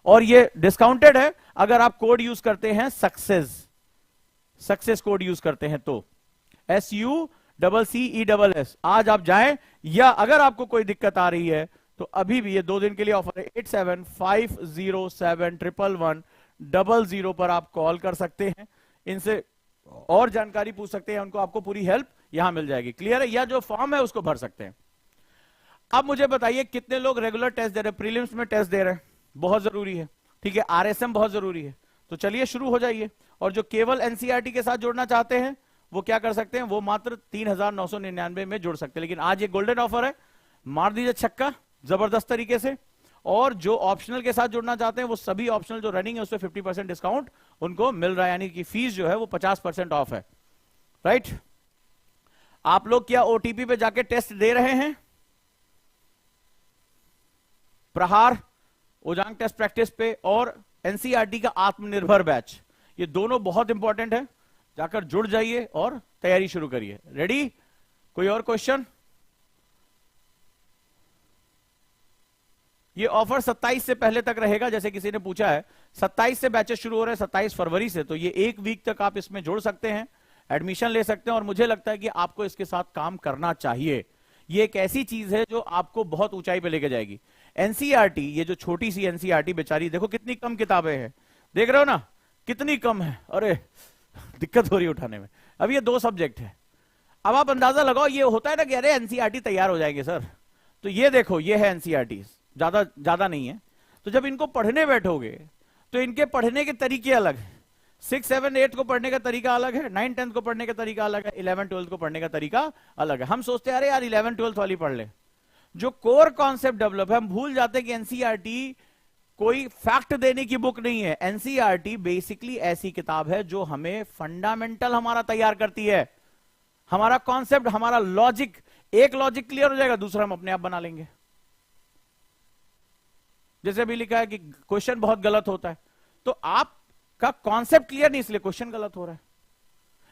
और ये डिस्काउंटेड है अगर आप कोड यूज करते हैं सक्सेस, सक्सेस कोड यूज करते हैं तो SUCCESS। आज आप जाएं, या अगर आपको कोई दिक्कत आ रही है तो अभी भी ये 2 दिन के लिए ऑफर है, 8750711100 पर आप कॉल कर सकते हैं, इनसे और जानकारी पूछ सकते हैं, उनको आपको पूरी हेल्प यहां मिल जाएगी। क्लियर है? या जो फॉर्म है उसको भर सकते हैं। अब मुझे बताइए कितने लोग रेगुलर टेस्ट दे रहे हैं, प्रीलिम्स में टेस्ट दे रहे हैं, बहुत जरूरी है, ठीक है, RSM बहुत जरूरी है। तो चलिए शुरू हो जाइए। और जो केवल एनसीईआरटी के साथ जुड़ना चाहते हैं वो क्या कर सकते हैं, वो मात्र 3999 में जुड़ सकते हैं। लेकिन आज ये गोल्डन ऑफर है, मार दीजिए छक्का जबरदस्त तरीके से। और जो ऑप्शनल के साथ जुड़ना चाहते हैं वो सभी ऑप्शनल जो रनिंग है उसपे 50% डिस्काउंट उनको मिल रहा है, यानी कि फीस जो है वो 50% ऑफ है। राइट? आप लोग क्या OTP पे जाके टेस्ट दे रहे हैं? प्रहार, ओजांग टेस्ट प्रैक्टिस पे और एनसीईआरटी का आत्मनिर्भर बैच, ये दोनों बहुत इंपॉर्टेंट है। जाकर जुड़ जाइए और तैयारी शुरू करिए। रेडी? कोई और क्वेश्चन? ये ऑफर 27 से पहले तक रहेगा, जैसे किसी ने पूछा है। 27 से बैचेस शुरू हो रहे हैं, 27 फरवरी से, तो ये 1 वीक तक आप इसमें जुड़ सकते हैं, एडमिशन ले सकते हैं। और मुझे लगता है कि आपको इसके साथ काम करना चाहिए। ये एक ऐसी चीज है जो आपको बहुत ऊंचाई पे लेके जाएगी। एनसीईआरटी, ये जो छोटी सी एनसीईआरटी बेचारी, देखो कितनी कम किताबें हैं, देख रहे हो ना कितनी कम है। अरे दिक्कत हो रही है उठाने में। अब ये 2 सब्जेक्ट है। अब आप अंदाजा लगाओ, ये होता है ना कि अरे एनसीईआरटी तैयार हो जाएंगे सर, तो ये देखो ये है एनसीईआरटी, ज्यादा नहीं है। तो जब इनको पढ़ने बैठोगे तो इनके पढ़ने के तरीके अलग है। 6, 7, 8 को पढ़ने का तरीका अलग है, 9, 10 को पढ़ने का तरीका अलग है, 11, 12 को पढ़ने का तरीका अलग है। हम सोचते हैं अरे यार 11, 12 वाली पढ़ ले, जो कोर कॉन्सेप्ट डेवलप है हम भूल जाते हैं कि एनसीईआरटी कोई फैक्ट देने की बुक नहीं है। एनसीईआरटी बेसिकली ऐसी किताब है जो हमें फंडामेंटल हमारा तैयार करती है, हमारा कॉन्सेप्ट, हमारा लॉजिक। एक लॉजिक क्लियर हो जाएगा, दूसरा हम अपने आप बना लेंगे। जैसे भी लिखा है कि क्वेश्चन बहुत गलत होता है, तो आपका कॉन्सेप्ट क्लियर नहीं, इसलिए क्वेश्चन गलत हो रहा है।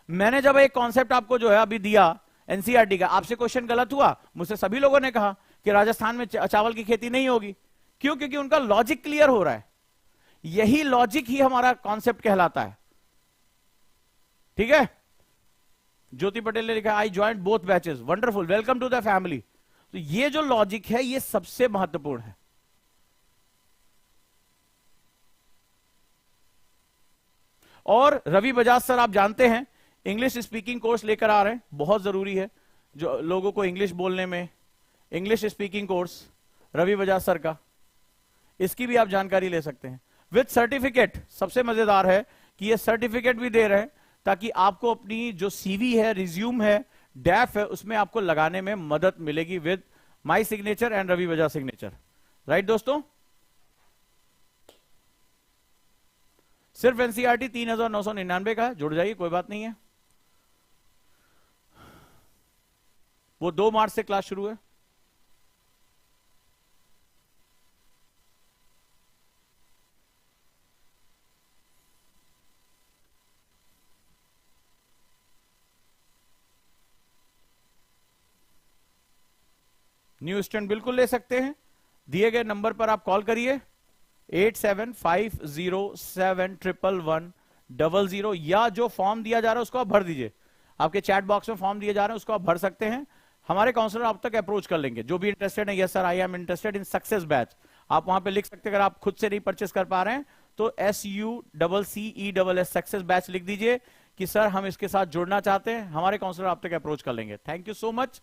मैंने जब एक कॉन्सेप्ट आपको जो है अभी दिया एनसीईआरटी का, आपसे क्वेश्चन गलत हुआ, मुझसे सभी लोगों ने कहा कि राजस्थान में चावल की खेती नहीं होगी। क्यों? क्योंकि उनका लॉजिक क्लियर हो रहा है। यही लॉजिक ही हमारा कॉन्सेप्ट कहलाता है। ठीक है? ज्योति पटेल ने लिखा I joint both batches, wonderful, welcome to the family. तो ये जो लॉजिक है ये सबसे महत्वपूर्ण है। और रवि बजाज सर आप जानते हैं इंग्लिश स्पीकिंग कोर्स लेकर आ रहे हैं, बहुत जरूरी है जो लोगों को इंग्लिश बोलने में। English speaking course Ravi Bajaj sir का, इसकी भी आप जानकारी ले सकते हैं विद सर्टिफिकेट। सबसे मजेदार है कि ये सर्टिफिकेट भी दे रहे हैं ताकि आपको अपनी जो सीवी है, रिज्यूम है, डैफ है, उसमें आपको लगाने में मदद मिलेगी with my signature and Ravi Bajaj signature. Right दोस्तों? सिर्फ एनसीईआरटी 3999 का है, जुड़ जाइए, कोई बात नहीं है। वो 2 मार्च से क्लास शुरू है। न्यू स्टूडेंट बिल्कुल ले सकते हैं, दिए गए नंबर पर आप कॉल करिए 8750711100, या जो फॉर्म दिया जा रहा है उसको आप भर दीजिए। आपके चैट बॉक्स में फॉर्म दिए जा रहे हैं, उसको आप भर सकते हैं। हमारे काउंसलर आप तक अप्रोच कर लेंगे। जो भी इंटरेस्टेड है, yes sir I am interested in success batch, आप वहां पे लिख सकते हैं। अगर आप खुद से नहीं परचेस कर पा रहे हैं तो SUCCESS सक्सेस बैच लिख दीजिए कि सर हम इसके साथ जुड़ना चाहते हैं। हमारे काउंसलर आप तक अप्रोच कर लेंगे। Thank you so much.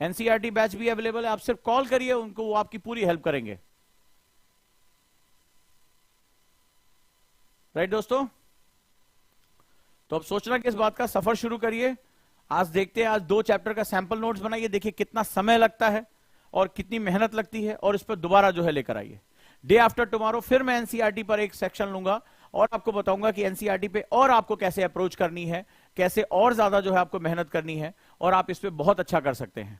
NCERT batch भी अवेलेबल है, आप सिर्फ कॉल करिए उनको, वो आपकी पूरी हेल्प करेंगे। राइट दोस्तों? तो अब सोचना कि इस बात का सफर शुरू करिए। आज देखते हैं, आज 2 चैप्टर का सैंपल नोट्स बनाइए, देखिए कितना समय लगता है और कितनी मेहनत लगती है, और इस पर दोबारा जो है लेकर आइए। डे आफ्टर टुमारो फिर मैं एनसीईआरटी पर एक सेक्शन लूंगा और आपको बताऊंगा कि एनसीईआरटी पे और आपको कैसे अप्रोच करनी है, कैसे और ज्यादा जो है आपको मेहनत करनी है, और आप इस पे बहुत अच्छा कर सकते हैं।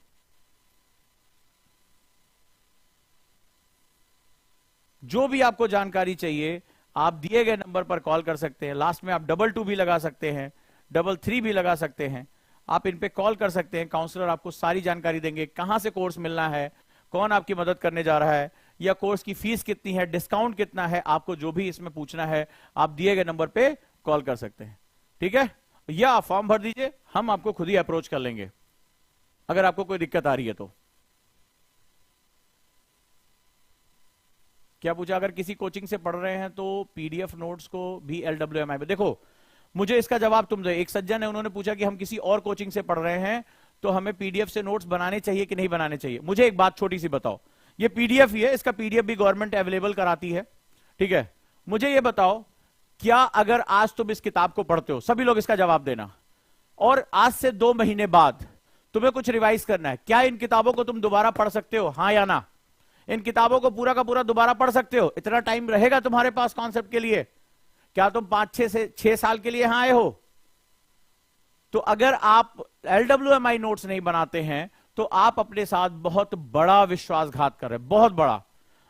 जो भी आपको जानकारी चाहिए आप दिए गए नंबर पर कॉल कर सकते हैं। लास्ट में आप 22 भी लगा सकते हैं, 33 भी लगा सकते हैं। आप इन पे कॉल कर सकते हैं, काउंसलर आपको सारी जानकारी देंगे, कहां से कोर्स मिलना है, कौन आपकी मदद करने जा रहा है, या कोर्स की फीस कितनी है, डिस्काउंट कितना है, आपको जो भी इसमें पूछना है आप दिए गए नंबर पे कॉल कर सकते हैं, ठीक है, या फॉर्म भर दीजिए, हम आपको खुद ही अप्रोच कर लेंगे अगर आपको कोई दिक्कत आ रही है तो। क्या पूछा, अगर किसी कोचिंग से पढ़ रहे हैं तो पीडीएफ नोट्स को भी LWMI में, देखो मुझे इसका जवाब तुम दो। एक सज्जन है, उन्होंने पूछा कि हम किसी और कोचिंग से पढ़ रहे हैं तो हमें पीडीएफ से नोट्स बनाने चाहिए कि नहीं बनाने चाहिए। मुझे एक बात छोटी सी बताओ, ये पीडीएफ ही है, इसका पीडीएफ भी गवर्नमेंट अवेलेबल कराती है, ठीक है। मुझे ये बताओ, क्या अगर आज तुम इस किताब को पढ़ते हो, सभी लोग इसका जवाब देना, और आज से 2 महीने बाद तुम्हें कुछ रिवाइज करना है, क्या इन किताबों को तुम दोबारा पढ़ सकते हो, हाँ या ना? इन किताबों को पूरा का पूरा दोबारा पढ़ सकते हो? इतना टाइम रहेगा तुम्हारे पास कॉन्सेप्ट के लिए? क्या तुम 5-6 साल के लिए यहां आए हो? तो अगर आप LWMI नोट्स नहीं बनाते हैं तो आप अपने साथ बहुत बड़ा विश्वासघात कर रहे हैं, बहुत बड़ा,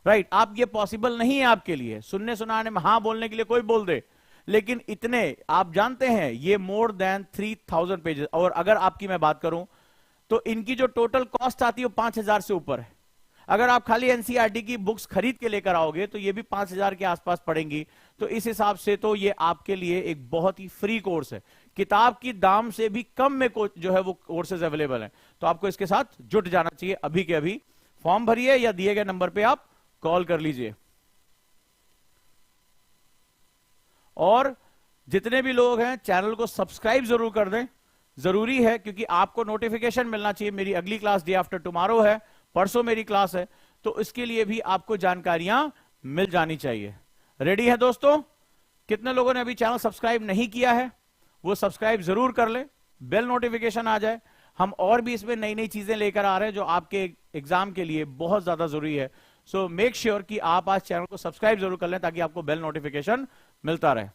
राइट। आप, ये पॉसिबल नहीं है आपके लिए। सुनने सुनाने में हाँ बोलने के लिए कोई बोल दे, लेकिन इतने आप जानते हैं ये मोर देन 3000 पेजेस। और अगर आपकी मैं बात करूं तो इनकी जो टोटल कॉस्ट आती है वो 5000 से ऊपर है। अगर आप खाली एनसीईआरटी की बुक्स खरीद के लेकर आओगे तो ये भी 5000 के आसपास पड़ेंगी। तो इस हिसाब से तो ये आपके लिए एक बहुत ही फ्री कोर्स है, किताब की दाम से भी कम में जो है वो कोर्सेज अवेलेबल हैं। तो आपको इसके साथ जुट जाना चाहिए अभी के अभी। फॉर्म भरिए या दिए गए नंबर पे आप कॉल कर लीजिए। और जितने भी लोग हैं चैनल को सब्सक्राइब जरूर कर दें, जरूरी है, क्योंकि आपको नोटिफिकेशन मिलना चाहिए। मेरी अगली क्लास डे आफ्टर टुमारो है, परसों मेरी क्लास है, तो इसके लिए भी आपको जानकारियां मिल जानी चाहिए। रेडी है दोस्तों? कितने लोगों ने अभी चैनल सब्सक्राइब नहीं किया है वो सब्सक्राइब जरूर कर ले, बेल नोटिफिकेशन आ जाए। हम और भी इसमें नई नई चीजें लेकर आ रहे हैं जो आपके एग्जाम के लिए बहुत ज्यादा जरूरी है। सो मेक श्योर कि आप आज चैनल को सब्सक्राइब जरूर कर लें ताकि आपको बेल नोटिफिकेशन मिलता रहे।